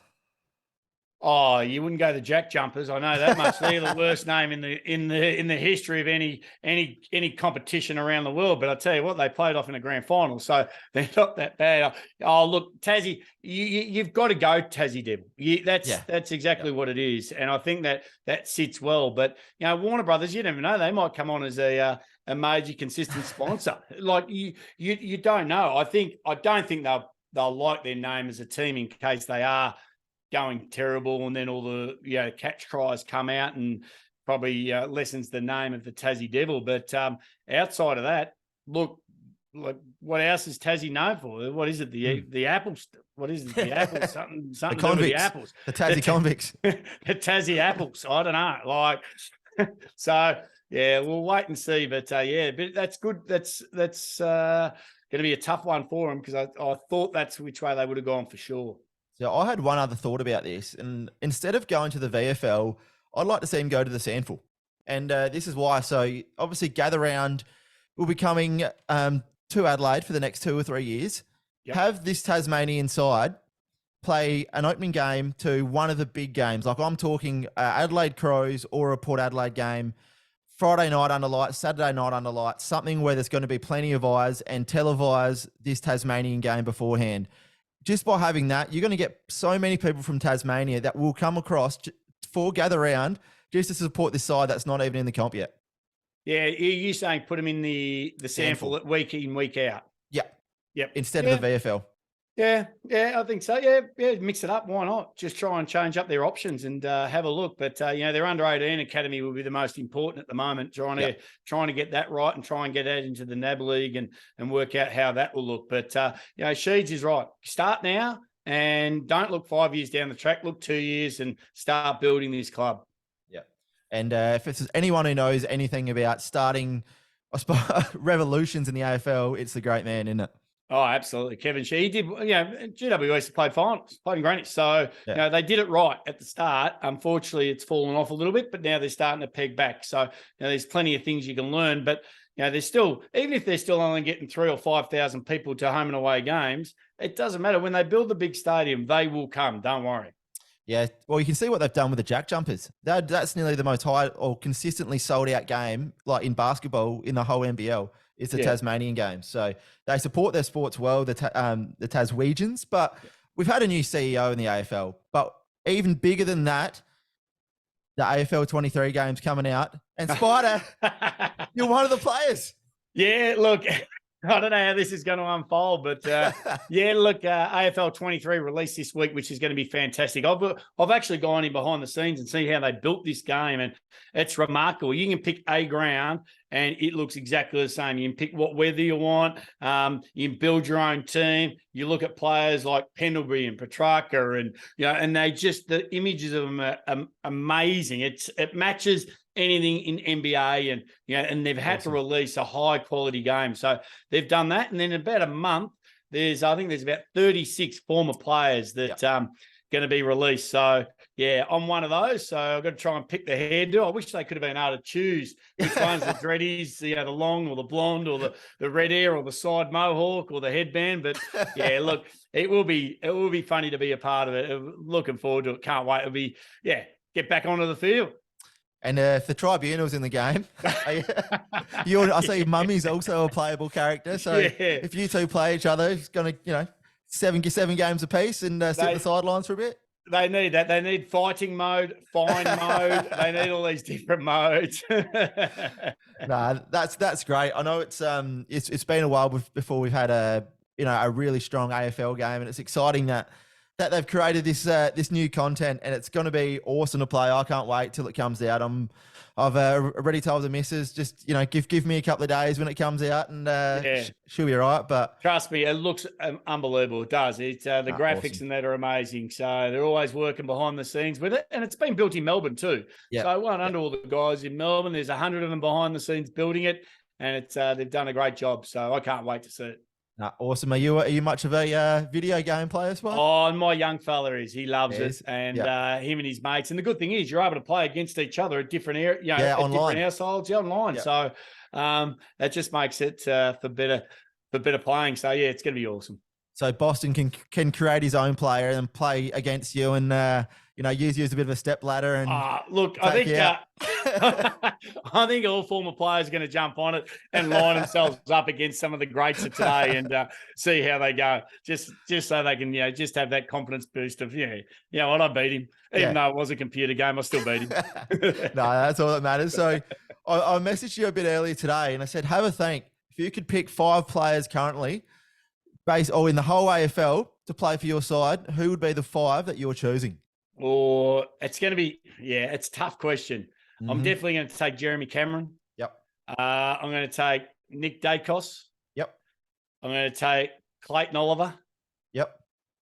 Speaker 3: Oh, you wouldn't go the Jack Jumpers. I know that much. They're the worst name in the history of any competition around the world. But I tell you what, they played off in a grand final, so they're not that bad. Oh, look, Tassie, you've got to go Tassie Devil. That's exactly what it is, and I think that sits well. But Warner Brothers, you never know; they might come on as a major consistent sponsor. Like you don't know. I don't think they'll like their name as a team in case they are going terrible, and then all the catch cries come out and probably lessens the name of the Tassie Devil. But outside of that, look, what else is Tassie known for? What is it? The apples? What is it? The apples? Something
Speaker 2: the
Speaker 3: to do with the apples.
Speaker 2: The Tassie convicts.
Speaker 3: The Tassie apples. I don't know. So yeah, we'll wait and see. But but that's good. That's going to be a tough one for them, because I thought that's which way they would have gone for sure.
Speaker 2: So I had one other thought about this, and instead of going to the VFL, I'd like to see him go to the Sandful. And this is why. So obviously gather round will be coming to Adelaide for the next 2 or 3 years.
Speaker 3: Yep.
Speaker 2: Have this Tasmanian side play an opening game to one of the big games. Like I'm talking Adelaide Crows or a Port Adelaide game, Friday night under lights, Saturday night under lights, something where there's going to be plenty of eyes, and televise this Tasmanian game beforehand. Just by having that, you're going to get so many people from Tasmania that will come across for gather round just to support this side that's not even in the comp yet.
Speaker 3: Yeah, you're saying put them in the sample week in, week out.
Speaker 2: Yep. Instead of the VFL.
Speaker 3: Yeah, I think so. Yeah, mix it up. Why not? Just try and change up their options and have a look. But their under 18 academy will be the most important at the moment. Trying to get that right and try and get that into the NAB league and work out how that will look. But Sheeds is right. Start now and don't look 5 years down the track. Look 2 years and start building this club.
Speaker 2: Yeah, and if it's anyone who knows anything about starting, I suppose, revolutions in the AFL, it's the great man, isn't it?
Speaker 3: Oh, absolutely. Kevin Shee. He did, GWS played finals, played in Granny. So, they did it right at the start. Unfortunately, it's fallen off a little bit, but now they're starting to peg back. So, there's plenty of things you can learn. But, there's still, even if they're still only getting 3,000 or 5,000 people to home and away games, it doesn't matter. When they build the big stadium, they will come. Don't worry.
Speaker 2: Yeah, well, you can see what they've done with the Jack Jumpers. That's nearly the most high or consistently sold out game, like in basketball, in the whole NBL. It's the Tasmanian game. So they support their sports well, the Taswegians. But we've had a new CEO in the AFL. But even bigger than that, the AFL 23 game's coming out. And Spida, you're one of the players.
Speaker 3: Yeah, look, I don't know how this is going to unfold, but AFL 23 released this week, which is going to be fantastic. I've actually gone in behind the scenes and see how they built this game, and it's remarkable. You can pick a ground and it looks exactly the same. You can pick what weather you want. You can build your own team. You look at players like Pendlebury and Petrarca, and and the images of them are amazing. It matches anything in NBA, and they've had to release a high quality game. So they've done that. And then in about a month, there's about 36 former players that going to be released. So I'm one of those. So I've got to try and pick the hairdo. I wish they could have been able to choose which one's the dreadies, the long or the blonde or the red hair or the side mohawk or the headband. But look, it will be funny to be a part of it. Looking forward to it. Can't wait. It'll be, get back onto the field.
Speaker 2: And if the Tribunal's in the game, I see Mummy's also a playable character. So if you two play each other, it's going to, 7 games apiece and sit the sidelines for a bit.
Speaker 3: They need that. They need fighting mode, fine mode. They need all these different modes.
Speaker 2: Nah, that's great. I know it's been a while before we've had a really strong AFL game, and it's exciting that they've created this new content, and it's going to be awesome to play. I can't wait till it comes out. I've already told the missus, just give me a couple of days when it comes out, and she'll be all right. But
Speaker 3: trust me, it looks unbelievable. It does. It's the graphics
Speaker 2: awesome.
Speaker 3: And that are amazing. So they're always working behind the scenes with it, and it's been built in Melbourne too.
Speaker 2: Yeah.
Speaker 3: So one under all the guys in Melbourne. There's 100 of them behind the scenes building it, and it's they've done a great job. So I can't wait to see it.
Speaker 2: Awesome. Are you much of a video game player, Spike?
Speaker 3: Oh, and my young fella is. He loves it, and him and his mates. And the good thing is, you're able to play against each other at different areas, at
Speaker 2: online.
Speaker 3: different households, online. Yeah. So that just makes it for better playing. So it's going to be awesome.
Speaker 2: So Boston can create his own player and play against you, and use you as a bit of a step ladder. And
Speaker 3: look, I think I think all former players are going to jump on it and line themselves up against some of the greats of today and see how they go. Just so they can just have that confidence boost of what, I beat him, even though it was a computer game, I still beat him.
Speaker 2: No, that's all that matters. So I messaged you a bit earlier today, and I said, have a think. If you could pick 5 players currently, in the whole AFL to play for your side, who would be the 5 that you're choosing?
Speaker 3: Or it's going to be, it's a tough question. Mm-hmm. I'm definitely going to take Jeremy Cameron.
Speaker 2: Yep.
Speaker 3: I'm going to take Nick Dacos.
Speaker 2: Yep.
Speaker 3: I'm going to take Clayton Oliver.
Speaker 2: Yep.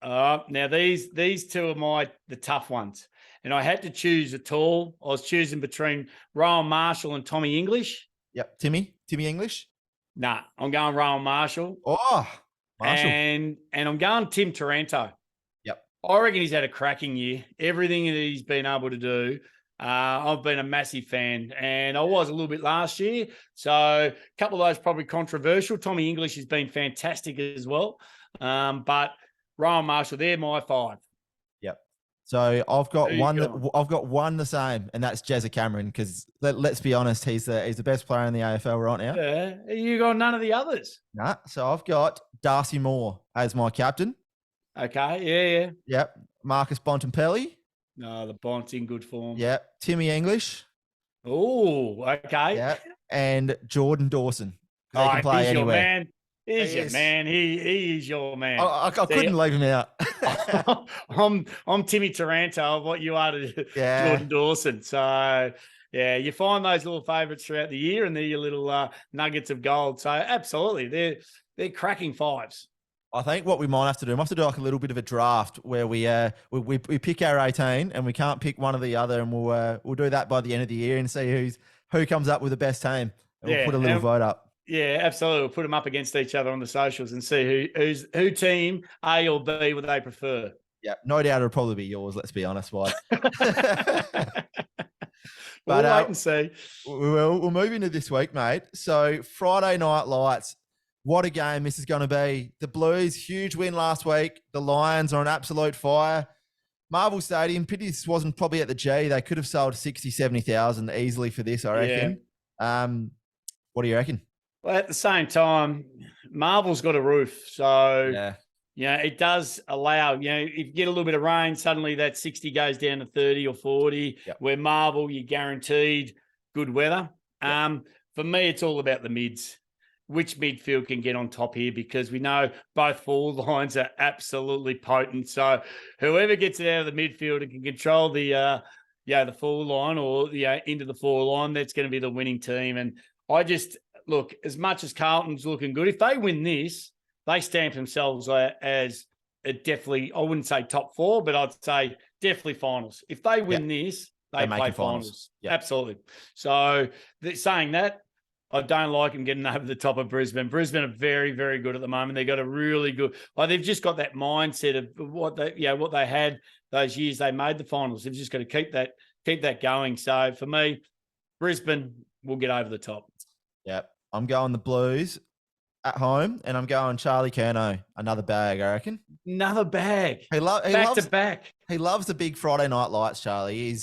Speaker 3: Now these two are the tough ones, and I had to choose at all. I was choosing between Rowan Marshall and Tommy English.
Speaker 2: Yep. Timmy English.
Speaker 3: Nah, I'm going Rowan Marshall.
Speaker 2: Oh, Marshall.
Speaker 3: And I'm going Tim Taranto.
Speaker 2: Yep.
Speaker 3: I reckon he's had a cracking year. Everything that he's been able to do, I've been a massive fan, and I was a little bit last year. So a couple of those probably controversial. Tommy English has been fantastic as well. But Rowan Marshall, they're my 5.
Speaker 2: Yep. So I've got
Speaker 3: Who you
Speaker 2: one.
Speaker 3: got?
Speaker 2: I've got one the same, and that's Jezza Cameron. Because let's be honest, he's the best player in the AFL right now.
Speaker 3: Yeah, you got none of the others.
Speaker 2: Nah. So I've got Darcy Moore as my captain.
Speaker 3: Okay, yeah.
Speaker 2: Yep. Marcus Bontempelli.
Speaker 3: No, the Bont's in good form.
Speaker 2: Yep. Timmy English.
Speaker 3: Oh, okay.
Speaker 2: Yep. And Jordan Dawson. They
Speaker 3: Oh,
Speaker 2: can play
Speaker 3: he's
Speaker 2: anywhere.
Speaker 3: your man. He's your man. He is your man.
Speaker 2: I couldn't leave him out.
Speaker 3: I'm Timmy Taranto of what you are to Jordan Dawson. So yeah, you find those little favourites throughout the year, and they're your little nuggets of gold. So absolutely, they're cracking 5s.
Speaker 2: I think what we might have to do, like a little bit of a draft where we pick our 18 and we can't pick one or the other, and we'll do that by the end of the year and see who comes up with the best team. And we'll put a little vote up.
Speaker 3: Yeah, absolutely. We'll put them up against each other on the socials and see who team A or B would they prefer.
Speaker 2: Yeah, no doubt it'll probably be yours. Let's be honest, Mike.
Speaker 3: We'll wait and see.
Speaker 2: We'll move into this week, mate. So Friday Night Lights. What a game this is going to be. The Blues, huge win last week. The Lions are on absolute fire. Marvel Stadium, pity this wasn't probably at the G. They could have sold 60, 70,000 easily for this, I reckon. Yeah. What do you reckon?
Speaker 3: Well, at the same time, Marvel's got a roof. So, it does allow, if you get a little bit of rain, suddenly that 60 goes down to 30 or 40. Yep. Where Marvel, you're guaranteed good weather. Yep. For me, it's all about the mids. Which midfield can get on top here, because we know both forward lines are absolutely potent. So whoever gets it out of the midfield and can control the forward line or into the forward line, that's going to be the winning team. And I just look, as much as Carlton's looking good, if they win this, they stamp themselves as a definitely, I wouldn't say top 4, but I'd say definitely finals. If they win this, they play finals. Yep. Absolutely. So saying that, I don't like them getting over the top of Brisbane. Brisbane are very, very good at the moment. They've got a really good, they've just got that mindset of what they had those years they made the finals. They've just got to keep that going. So for me, Brisbane will get over the top.
Speaker 2: Yep. I'm going the Blues at home, and I'm going Charlie Curnow, another bag, I reckon.
Speaker 3: Another bag.
Speaker 2: He
Speaker 3: back to back.
Speaker 2: He loves the big Friday Night Lights, Charlie.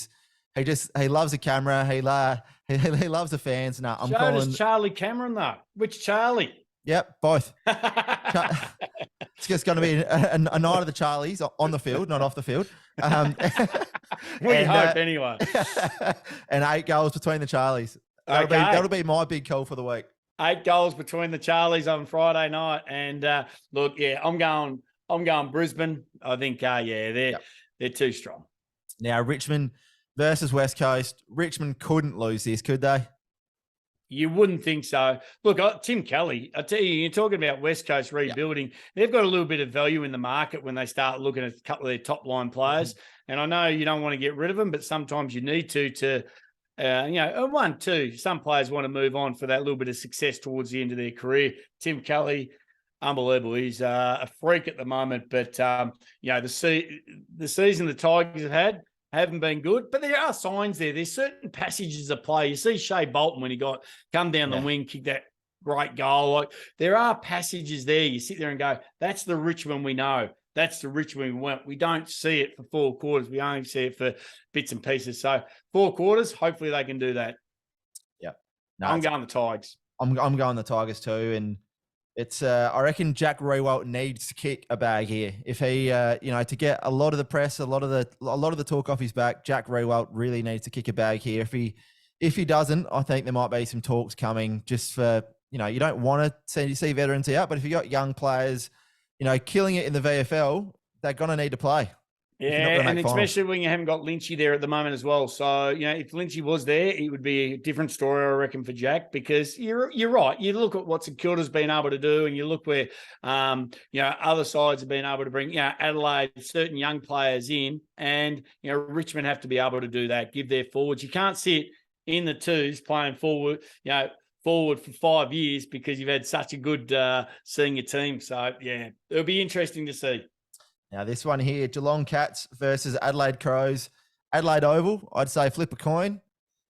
Speaker 2: He loves the camera. He loves the fans. No, I'm calling.
Speaker 3: Does Charlie Cameron though? Which Charlie?
Speaker 2: Yep, both. It's just going to be a night of the Charlies on the field, not off the field.
Speaker 3: We hope anyway.
Speaker 2: And 8 goals between the Charlies. That'll be my big call for the week.
Speaker 3: 8 goals between the Charlies on Friday night. And I'm going Brisbane. I think they're too strong.
Speaker 2: Now Richmond versus West Coast. Richmond couldn't lose this, could they?
Speaker 3: You wouldn't think so. Look, Tim Kelly, I tell you, you're talking about West Coast rebuilding. Yep. They've got a little bit of value in the market when they start looking at a couple of their top line players. Mm-hmm. And I know you don't want to get rid of them, but sometimes you need to some players want to move on for that little bit of success towards the end of their career. Tim Kelly, unbelievable. He's a freak at the moment, but the season the Tigers have haven't been good, but there are signs there. There's certain passages of play. You see Shea Bolton when he come down the wing, kick that great goal. Like, there are passages there. You sit there and go, that's the Richmond we know. That's the Richmond we want. We don't see it for 4 quarters. We only see it for bits and pieces. So 4 quarters, hopefully they can do that. Yeah. No, I'm going the Tigers.
Speaker 2: I'm going the Tigers too. And it's I reckon Jack Riewoldt needs to kick a bag here. If he to get a lot of the press, a lot of the talk off his back, Jack Riewoldt really needs to kick a bag here. If he doesn't, I think there might be some talks coming just for, you don't want to see veterans out, but if you got young players, killing it in the VFL, they're going to need to play.
Speaker 3: Yeah, and especially when you haven't got Lynchy there at the moment as well. So, if Lynchy was there, it would be a different story, I reckon, for Jack, because you're right. You look at what St Kilda's been able to do, and you look where, other sides have been able to bring, Adelaide, certain young players in, and, Richmond have to be able to do that, give their forwards. You can't sit in the twos playing forward for 5 years because you've had such a good senior team. So, it'll be interesting to see.
Speaker 2: Now, this one here, Geelong Cats versus Adelaide Crows. Adelaide Oval, I'd say flip a coin.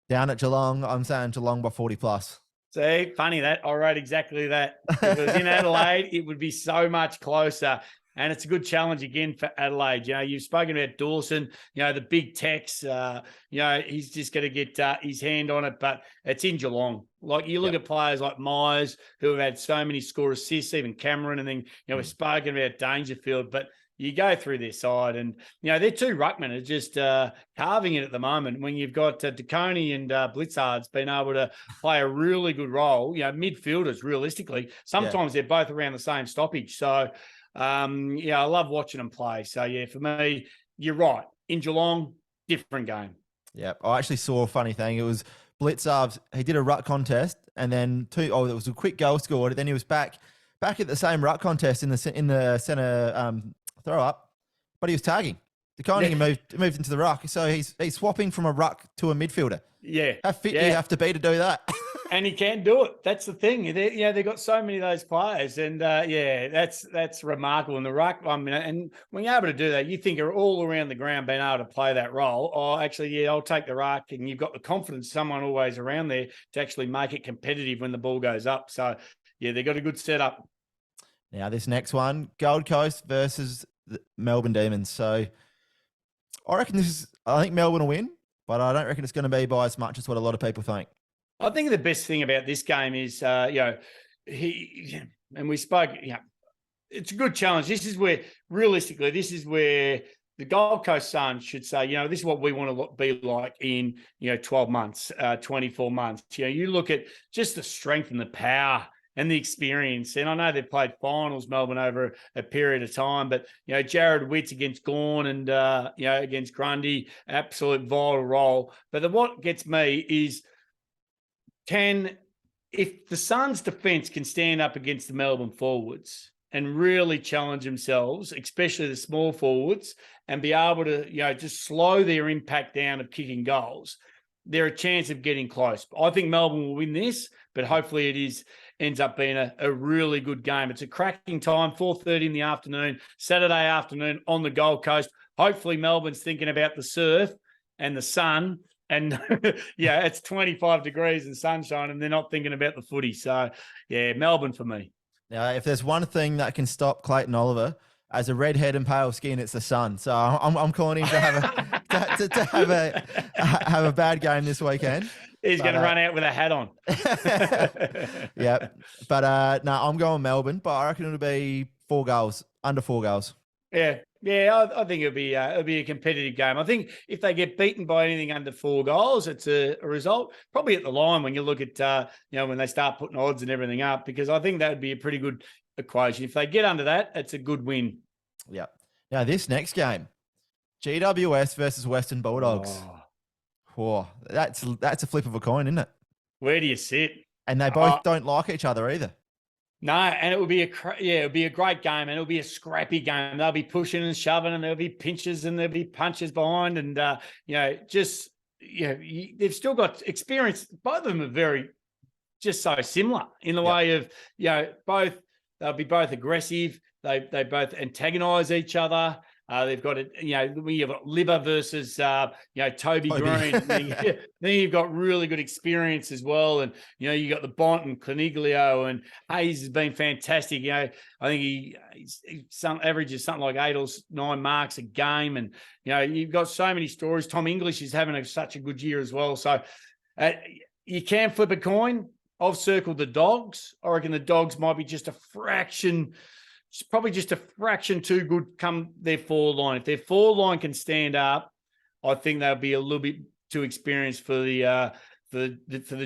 Speaker 2: Down at Geelong, I'm saying Geelong by 40 plus.
Speaker 3: See, funny that. I wrote exactly that. If it was in Adelaide, it would be so much closer. And it's a good challenge again for Adelaide. You've spoken about Dawson, the big Tex, he's just going to get his hand on it, but it's in Geelong. Like you look at players like Myers, who have had so many score assists, even Cameron, and then, we've spoken about Dangerfield, but you go through their side and, their two ruckmen are just carving it at the moment when you've got DeConey and Blitzard's been able to play a really good role. Midfielders, realistically, sometimes they're both around the same stoppage. So, I love watching them play. So, for me, you're right. In Geelong, different game.
Speaker 2: Yeah, I actually saw a funny thing. It was Blitzard. He did a ruck contest, and then it was a quick goal scored. And then he was back at the same ruck contest in the centre throw up, but he was tagging. DeConey moved into the ruck, so he's swapping from a ruck to a midfielder.
Speaker 3: Yeah,
Speaker 2: how fit do you have to be to do that?
Speaker 3: And he can do it. That's the thing. They've got so many of those players, and that's remarkable. And the ruck, and when you're able to do that, you think you're all around the ground being able to play that role. Oh, actually, I'll take the ruck, and you've got the confidence, someone always around there to actually make it competitive when the ball goes up. So, they've got a good setup.
Speaker 2: Now, this next one, Gold Coast versus the Melbourne Demons. So, I think Melbourne will win, but I don't reckon it's going to be by as much as what a lot of people think.
Speaker 3: I think the best thing about this game is, and we spoke, it's a good challenge. This is where the Gold Coast Suns should say, this is what we want to be like in, 12 months, 24 months. You look at just the strength and the power and the experience. And I know they've played finals, Melbourne, over a period of time, but, Jared Witts against Gawn and, against Grundy, absolute vital role. But what gets me is, if the Suns' defence can stand up against the Melbourne forwards and really challenge themselves, especially the small forwards, and be able to, just slow their impact down of kicking goals, they're a chance of getting close. I think Melbourne will win this, but hopefully it ends up being a really good game. It's a cracking time, 4:30 in the afternoon, Saturday afternoon on the Gold Coast. Hopefully Melbourne's thinking about the surf and the sun. And it's 25 degrees and sunshine, and they're not thinking about the footy. So, Melbourne for me.
Speaker 2: Now, if there's one thing that can stop Clayton Oliver as a redhead and pale skin, it's the sun. So I'm calling him to have a bad game this weekend.
Speaker 3: He's going to run out with a hat on.
Speaker 2: Yeah, but I'm going Melbourne, but I reckon it'll be 4 goals, under 4 goals.
Speaker 3: Yeah, I think it'll be a competitive game. I think if they get beaten by anything under 4 goals, it's a result. Probably at the line when you look at when they start putting odds and everything up, because I think that would be a pretty good equation. If they get under that, it's a good win.
Speaker 2: Yeah. Now this next game, GWS versus Western Bulldogs. Oh, that's a flip of a coin, isn't it?
Speaker 3: Where do you sit?
Speaker 2: And they both don't like each other either.
Speaker 3: No, and it would be a great game, and it'll be a scrappy game. They'll be pushing and shoving, and there'll be pinches and there'll be punches behind, and they've still got experience. Both of them are very just so similar in the way of they'll be both aggressive. They both antagonise each other. They've got you've got Liver versus Toby Green. Then you've got really good experience as well, and you got the Bont and Coniglio, and Hayes has been fantastic. I think he averages something like 8 or 9 marks a game, and you've got so many stories. Tom English is having such a good year as well. So you can flip a coin. I've circled the Dogs. I reckon the Dogs might be just a fraction. It's probably just a fraction too good come their forward line. If their forward line can stand up, I think they'll be a little bit too experienced for the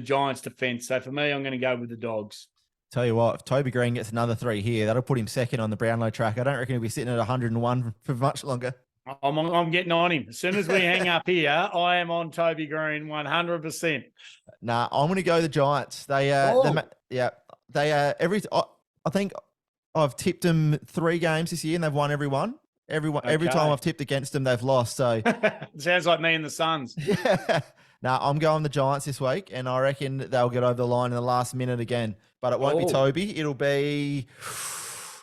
Speaker 3: Giants' defence. So for me, I'm going to go with the Dogs.
Speaker 2: Tell you what, if Toby Green gets another 3 here, that'll put him second on the Brownlow track. I don't reckon he'll be sitting at 101 for much longer.
Speaker 3: I'm getting on him. As soon as we hang up here, I am on Toby Green 100%.
Speaker 2: Nah, I'm going to go the Giants. I think I've tipped them 3 games this year, and they've won every one. Every time I've tipped against them, they've lost. So
Speaker 3: sounds like me and the Suns.
Speaker 2: Yeah. No, I'm going the Giants this week, and I reckon they'll get over the line in the last minute again. But it won't be Toby. It'll be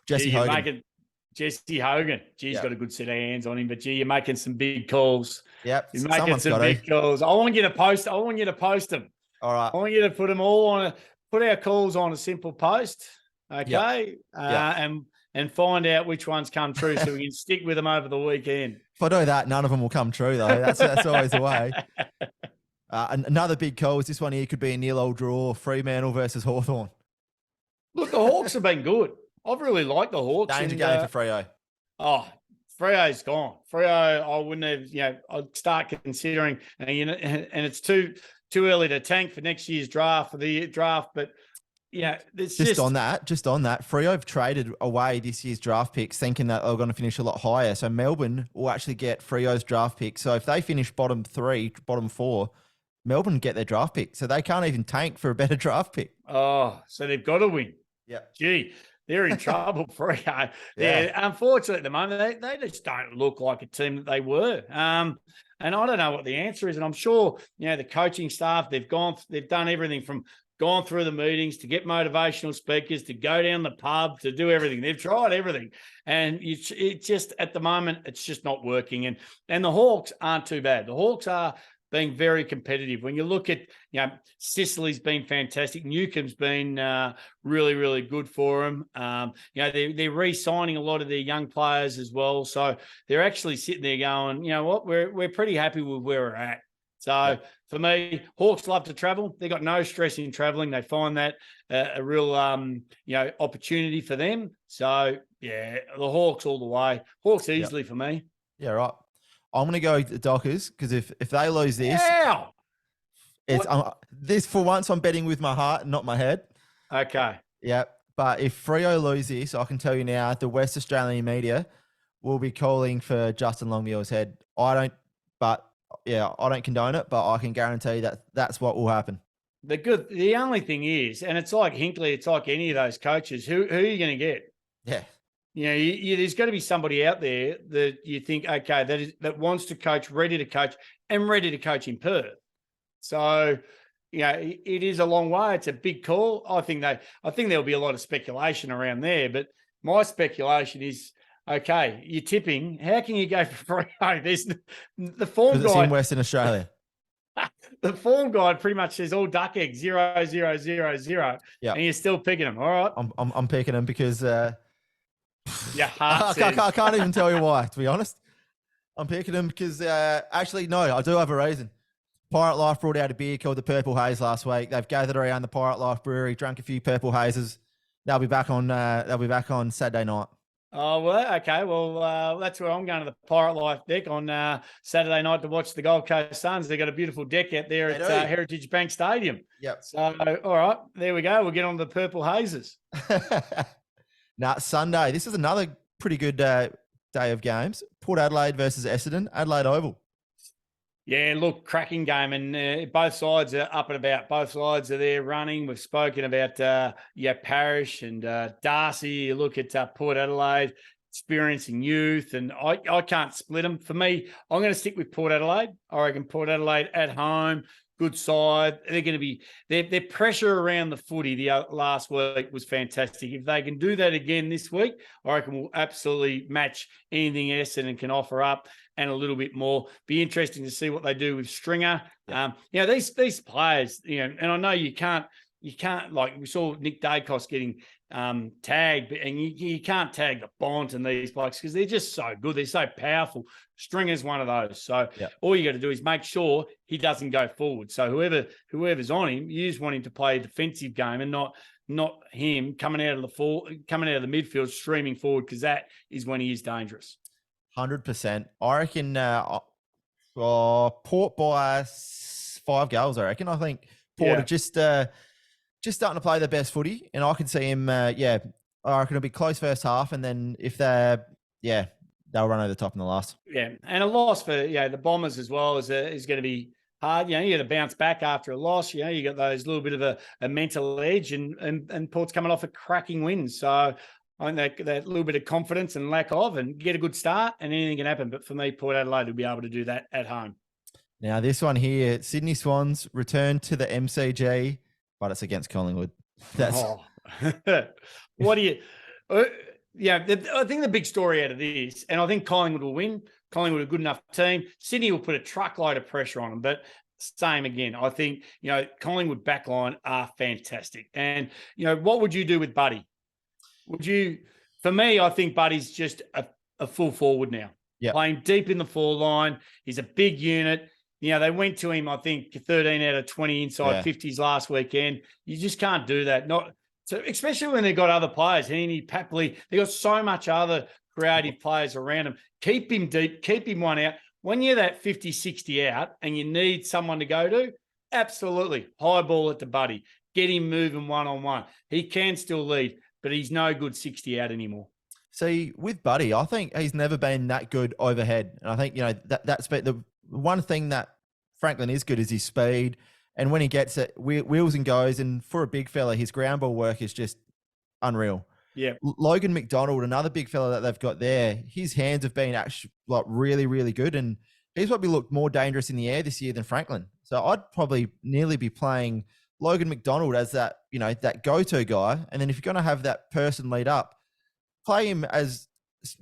Speaker 2: Jesse Hogan.
Speaker 3: Jesse Hogan. Gee, he's got a good set of hands on him, but gee, you're making some big calls.
Speaker 2: Yep.
Speaker 3: You're making some big calls. I want you to post them.
Speaker 2: All right.
Speaker 3: I want you to put them all on put our calls on a simple post. Okay.
Speaker 2: Yep.
Speaker 3: And find out which ones come true so we can stick with them over the weekend.
Speaker 2: If I do that, none of them will come true though. That's always the way. Another big call is this one here could be a nil old draw, Fremantle versus Hawthorn.
Speaker 3: Look, the Hawks have been good. I've really liked the Hawks.
Speaker 2: Danger game for Freo.
Speaker 3: Oh, Freo's gone. Freo, I wouldn't have, I'd start considering, and it's too early to tank for next year's draft, but it's just
Speaker 2: on that, Freo have traded away this year's draft picks thinking that they're going to finish a lot higher. So Melbourne will actually get Freo's draft pick. So if they finish bottom 3, bottom 4, Melbourne get their draft pick. So they can't even tank for a better draft pick.
Speaker 3: Oh, so they've got to win.
Speaker 2: Yeah.
Speaker 3: Gee, they're in trouble, Freo. Yeah. Unfortunately, at the moment, they just don't look like a team that they were. And I don't know what the answer is. And I'm sure, the coaching staff, they've done everything from gone through the meetings to get motivational speakers, to go down the pub, to do everything. They've tried everything. And it just, at the moment, it's just not working. And the Hawks aren't too bad. The Hawks are being very competitive. When you look at, Sicily's been fantastic. Newcomb's been really, really good for them. They're re-signing a lot of their young players as well. So they're actually sitting there going, you know what, we're pretty happy with where we're at. So for me, Hawks love to travel. They've got no stress in traveling. They find that a real, opportunity for them. So, the Hawks all the way. Hawks easily for me.
Speaker 2: Yeah, right. I'm going to go the Dockers because if they lose this, this for once I'm betting with my heart and not my head.
Speaker 3: Okay.
Speaker 2: Yeah, but if Freo lose this, I can tell you now, the West Australian media will be calling for Justin Longmuir's head. I don't condone it, but I can guarantee that that's what will happen.
Speaker 3: The only thing is, and it's like Hinkley, it's like any of those coaches, who are you going to get?
Speaker 2: Yeah.
Speaker 3: There's got to be somebody out there that you think, okay, that wants to coach, ready to coach, and ready to coach in Perth. So, it is a long way. It's a big call. I think there'll be a lot of speculation around there, but my speculation is, okay, you're tipping. How can you go for Freo? There's the form guide.
Speaker 2: It's in Western Australia.
Speaker 3: The form guide pretty much says all duck eggs 0, 0, 0, 0.
Speaker 2: Yeah,
Speaker 3: and you're still picking them. All right,
Speaker 2: I'm picking them because.
Speaker 3: I
Speaker 2: can't even tell you why, to be honest. I'm picking them because, actually, no, I do have a reason. Pirate Life brought out a beer called the Purple Haze last week. They've gathered around the Pirate Life Brewery, drunk a few Purple Hazes. They'll be back on Saturday night.
Speaker 3: Oh, well, okay. Well, that's where I'm going, to the Pirate Life deck on Saturday night to watch the Gold Coast Suns. They've got a beautiful deck out there at Heritage Bank Stadium.
Speaker 2: Yep.
Speaker 3: So, all right, there we go. We'll get on the Purple Hazes.
Speaker 2: Now, Sunday, this is another pretty good day of games. Port Adelaide versus Essendon, Adelaide Oval.
Speaker 3: Yeah, look, cracking game, and both sides are up and about. Both sides are there running. We've spoken about Parrish and Darcy. You look at Port Adelaide, experiencing youth, and I can't split them. For me, I'm going to stick with Port Adelaide. I reckon Port Adelaide at home, good side. They're going to be their pressure around the footy the last week was fantastic. If they can do that again this week, I reckon we'll absolutely match anything Essendon can offer up and a little bit more. Be interesting to see what they do with Stringer. These players, and I know you can't, like we saw Nick Dacos getting tagged, and you can't tag the Bont and these blokes because they're just so good. They're so powerful. Stringer's one of those. So all you got to do is make sure he doesn't go forward. So whoever's on him, you just want him to play a defensive game and not him coming out of the midfield, streaming forward, because that is when he is dangerous.
Speaker 2: 100%. I reckon Port by 5 goals, I reckon. I think Port are just starting to play their best footy, and I can see him, I reckon it'll be close first half, and then if they'll run over the top in the last. Yeah,
Speaker 3: and a loss for the Bombers as well is going to be hard. You got to bounce back after a loss. You got those little bit of a mental edge, and Port's coming off a cracking win. So I think that little bit of confidence and lack of, and get a good start, and anything can happen. But for me, Port Adelaide will be able to do that at home.
Speaker 2: Now, this one here, Sydney Swans return to the MCG, but it's against Collingwood.
Speaker 3: What do you... I think the big story out of this, and I think Collingwood will win. Collingwood are a good enough team. Sydney will put a truckload of pressure on them, but same again. I think, Collingwood backline are fantastic. And, what would you do with Buddy? For me, I think Buddy's just a full forward now.
Speaker 2: Yeah.
Speaker 3: Playing deep in the forward line. He's a big unit. They went to him, I think, 13 out of 20 inside 50s last weekend. You just can't do that. So especially when they've got other players, Heaney, Papley, they've got so much other creative players around him. Keep him deep, keep him one out. When you're that 50, 60 out and you need someone to go to, absolutely, high ball at the Buddy. Get him moving one-on-one. He can still lead, but he's no good 60 out anymore.
Speaker 2: See, with Buddy, I think he's never been that good overhead. And I think, that's the one thing that Franklin is good is his speed. And when he gets it, wheels and goes. And for a big fella, his ground ball work is just unreal.
Speaker 3: Yeah.
Speaker 2: Logan McDonald, another big fella that they've got there, his hands have been actually really, really good. And he's probably looked more dangerous in the air this year than Franklin. So I'd probably nearly be playing Logan McDonald as that, that go-to guy. And then if you're going to have that person lead up, play him as,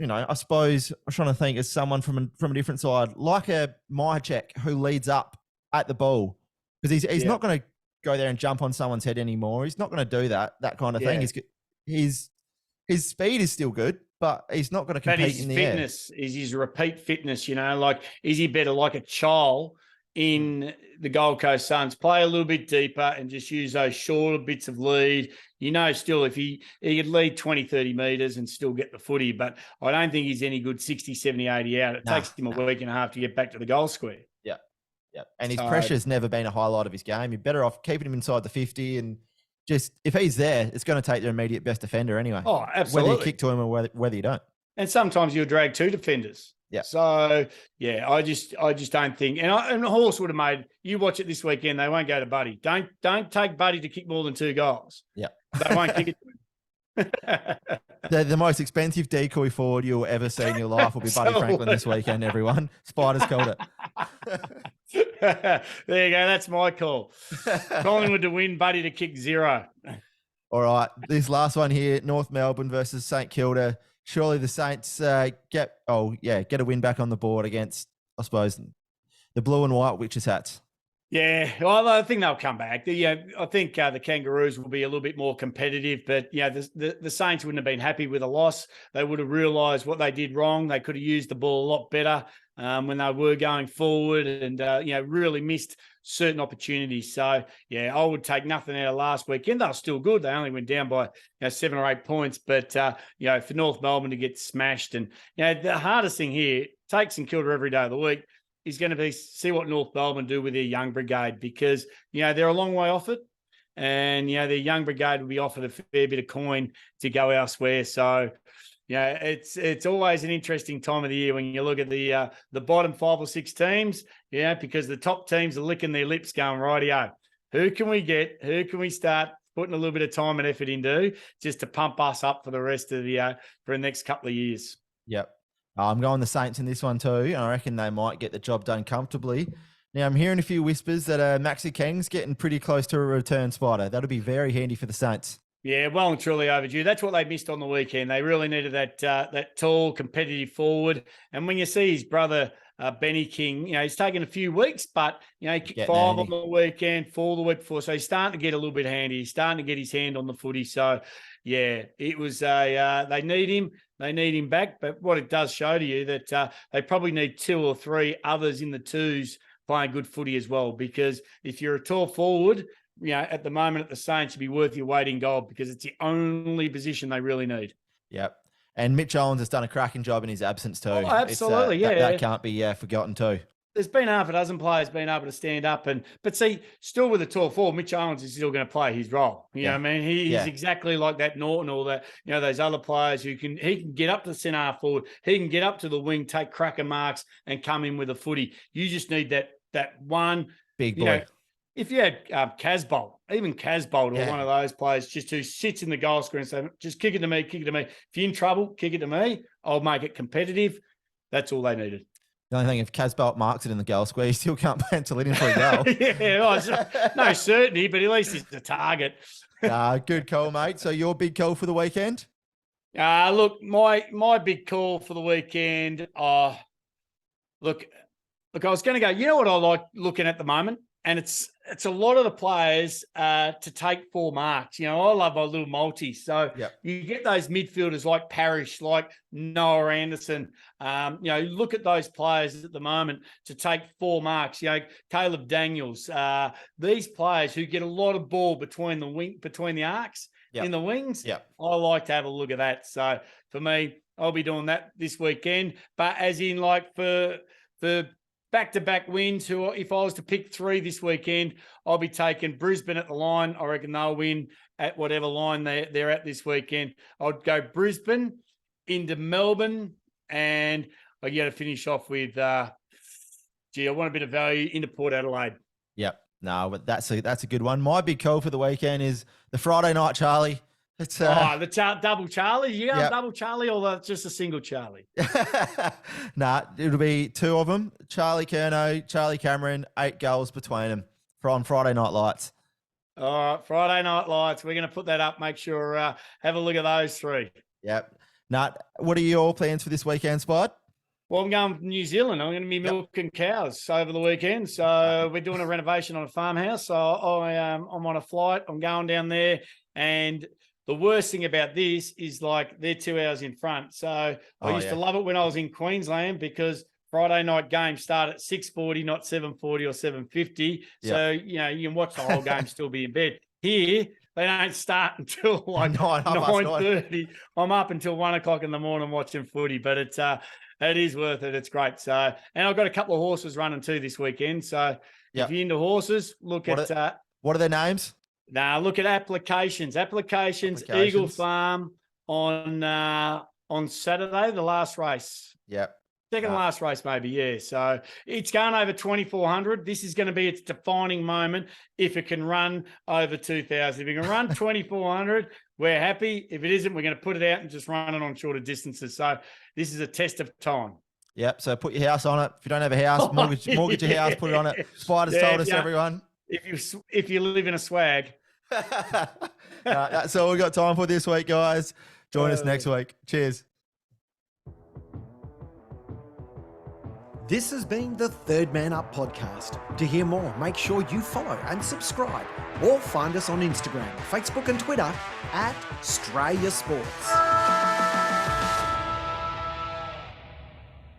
Speaker 2: I suppose I'm trying to think as someone from a different side, like a Myercheck who leads up at the ball. Because he's not going to go there and jump on someone's head anymore. He's not going to do that kind of thing. His speed is still good, but he's not going to compete in the air.
Speaker 3: Fitness is his repeat fitness, is he better like a child in the Gold Coast Suns? Play a little bit deeper and just use those shorter bits of lead. Still if he could lead 20, 30 metres and still get the footy, but I don't think he's any good 60, 70, 80 out. It takes him a week and a half to get back to the goal square.
Speaker 2: Yeah. And his pressure's never been a highlight of his game. You're better off keeping him inside the 50 and just, if he's there, it's going to take their immediate best defender anyway.
Speaker 3: Oh, absolutely.
Speaker 2: Whether you kick to him or whether you don't.
Speaker 3: And sometimes you'll drag two defenders.
Speaker 2: Yeah.
Speaker 3: So, I just don't think, and Horse would have made, you watch it this weekend, they won't go to Buddy. Don't take Buddy to kick more than 2 goals.
Speaker 2: Yeah.
Speaker 3: They won't kick it to him.
Speaker 2: The most expensive decoy forward you'll ever see in your life will be Buddy Franklin this weekend, everyone. Spider's called it.
Speaker 3: There you go. That's my call. Collingwood to win, Buddy to kick 0.
Speaker 2: All right. This last one here, North Melbourne versus St Kilda. Surely the Saints get a win back on the board against, I suppose, the blue and white witches hats.
Speaker 3: Yeah, well, I think they'll come back. I think the Kangaroos will be a little bit more competitive, but the Saints wouldn't have been happy with a loss. They would have realised what they did wrong. They could have used the ball a lot better when they were going forward, and really missed certain opportunities. So I would take nothing out of last weekend. They were still good. They only went down by 7 or 8 points, but for North Melbourne to get smashed, and the hardest thing here, take St Kilda every day of the week, is going to be see what North Melbourne do with their young brigade, because, they're a long way off it. And, their young brigade will be offered a fair bit of coin to go elsewhere. So, it's always an interesting time of the year when you look at the bottom 5 or 6 teams, because the top teams are licking their lips going, rightio, who can we get? Who can we start putting a little bit of time and effort into just to pump us up for the rest of for the next couple of years?
Speaker 2: Yep. I'm going the Saints in this one too, and I reckon they might get the job done comfortably. Now, I'm hearing a few whispers that Maxi Keng's getting pretty close to a return, Spider. That'll be very handy for the Saints. Yeah,
Speaker 3: well and truly overdue. That's what they missed on the weekend. They really needed that tall, competitive forward. And when you see his brother, Benny King, he's taken a few weeks, but, he kicked 5 on the weekend, 4 the week before. So he's starting to get a little bit handy. He's starting to get his hand on the footy. So, it was they need him. They need him back. But what it does show to you that they probably need 2 or 3 others in the twos playing good footy as well. Because if you're a tall forward, at the moment at the Saints, you'd be worth your weight in gold, because it's the only position they really need.
Speaker 2: Yep. And Mitch Owens has done a cracking job in his absence too.
Speaker 3: Oh, absolutely,
Speaker 2: That can't be forgotten too.
Speaker 3: There's been half a dozen players being able to stand up, but see, still with a tall forward, Mitch Owens is still going to play his role. You know what I mean? He's exactly like that Norton or that, those other players he can get up to the centre half forward, he can get up to the wing, take cracker marks and come in with a footy. You just need that one
Speaker 2: big boy.
Speaker 3: If you had Casbolt, even Casbolt or one of those players just who sits in the goal square and say, just kick it to me, kick it to me. If you're in trouble, kick it to me. I'll make it competitive. That's all they needed.
Speaker 2: The only thing, if Casbolt marks it in the goal square, you still can't pencil it in for a goal.
Speaker 3: No certainty, but at least it's a target.
Speaker 2: Good call, mate. So your big call for the weekend?
Speaker 3: Look, my big call for the weekend. Look, I was going to go. You know what I like looking at the moment, and it's a lot of the players to take 4 marks. You know, I love my little multi. So you get those midfielders like Parrish, like Noah Anderson. You know, look at those players at the moment to take 4 marks. You know, Caleb Daniels. These players who get a lot of ball between the arcs in the wings. I like to have a look at that. So for me, I'll be doing that this weekend. But as in, like for back-to-back wins, if I was to pick 3 this weekend, I'll be taking Brisbane at the line. I reckon they'll win at whatever line they're at this weekend. I'd go Brisbane into Melbourne, and I got to finish off with, I want a bit of value into Port Adelaide.
Speaker 2: Yep. No, but that's a good one. My big call for the weekend is the Friday night Charlie. It's
Speaker 3: the double Charlie. You got double Charlie, or just a single Charlie?
Speaker 2: Nah, it'll be 2 of them. Charlie Curnow, Charlie Cameron, 8 goals between them on Friday Night Lights.
Speaker 3: All right, Friday Night Lights. We're going to put that up. Make sure have a look at those 3.
Speaker 2: Yep. Nat, what are your plans for this weekend, Spide?
Speaker 3: Well, I'm going to New Zealand. I'm going to be milking cows over the weekend. So we're doing a renovation on a farmhouse. So I'm on a flight. I'm going down there, and the worst thing about this is, like, they're 2 hours in front. So I used to love it when I was in Queensland, because Friday night games start at 6:40, not 7:40 or 7:50. So, you know, you can watch the whole game, still be in bed. Here, they don't start until like 9:30. I'm up until 1 o'clock in the morning watching footy, but it is worth it. It's great. So, and I've got a couple of horses running too this weekend. So if you're into horses, look at
Speaker 2: what are their names?
Speaker 3: Look at applications. Eagle Farm on Saturday, the last race. Second last race, maybe, So it's going over 2,400. This is going to be its defining moment if it can run over 2,000. If it can run 2,400, we're happy. If it isn't, we're going to put it out and just run it on shorter distences. So this is a test of time.
Speaker 2: Yep. So put your house on it. If you don't have a house, mortgage your house, put it on it. Spider's told us, everyone.
Speaker 3: If you live in a swag.
Speaker 2: That's all we've got time for this week, guys. Join us next week. Cheers.
Speaker 1: This has been the Third Man Up podcast. To hear more, make sure you follow and subscribe, or find us on Instagram, Facebook and Twitter @Australia Sports.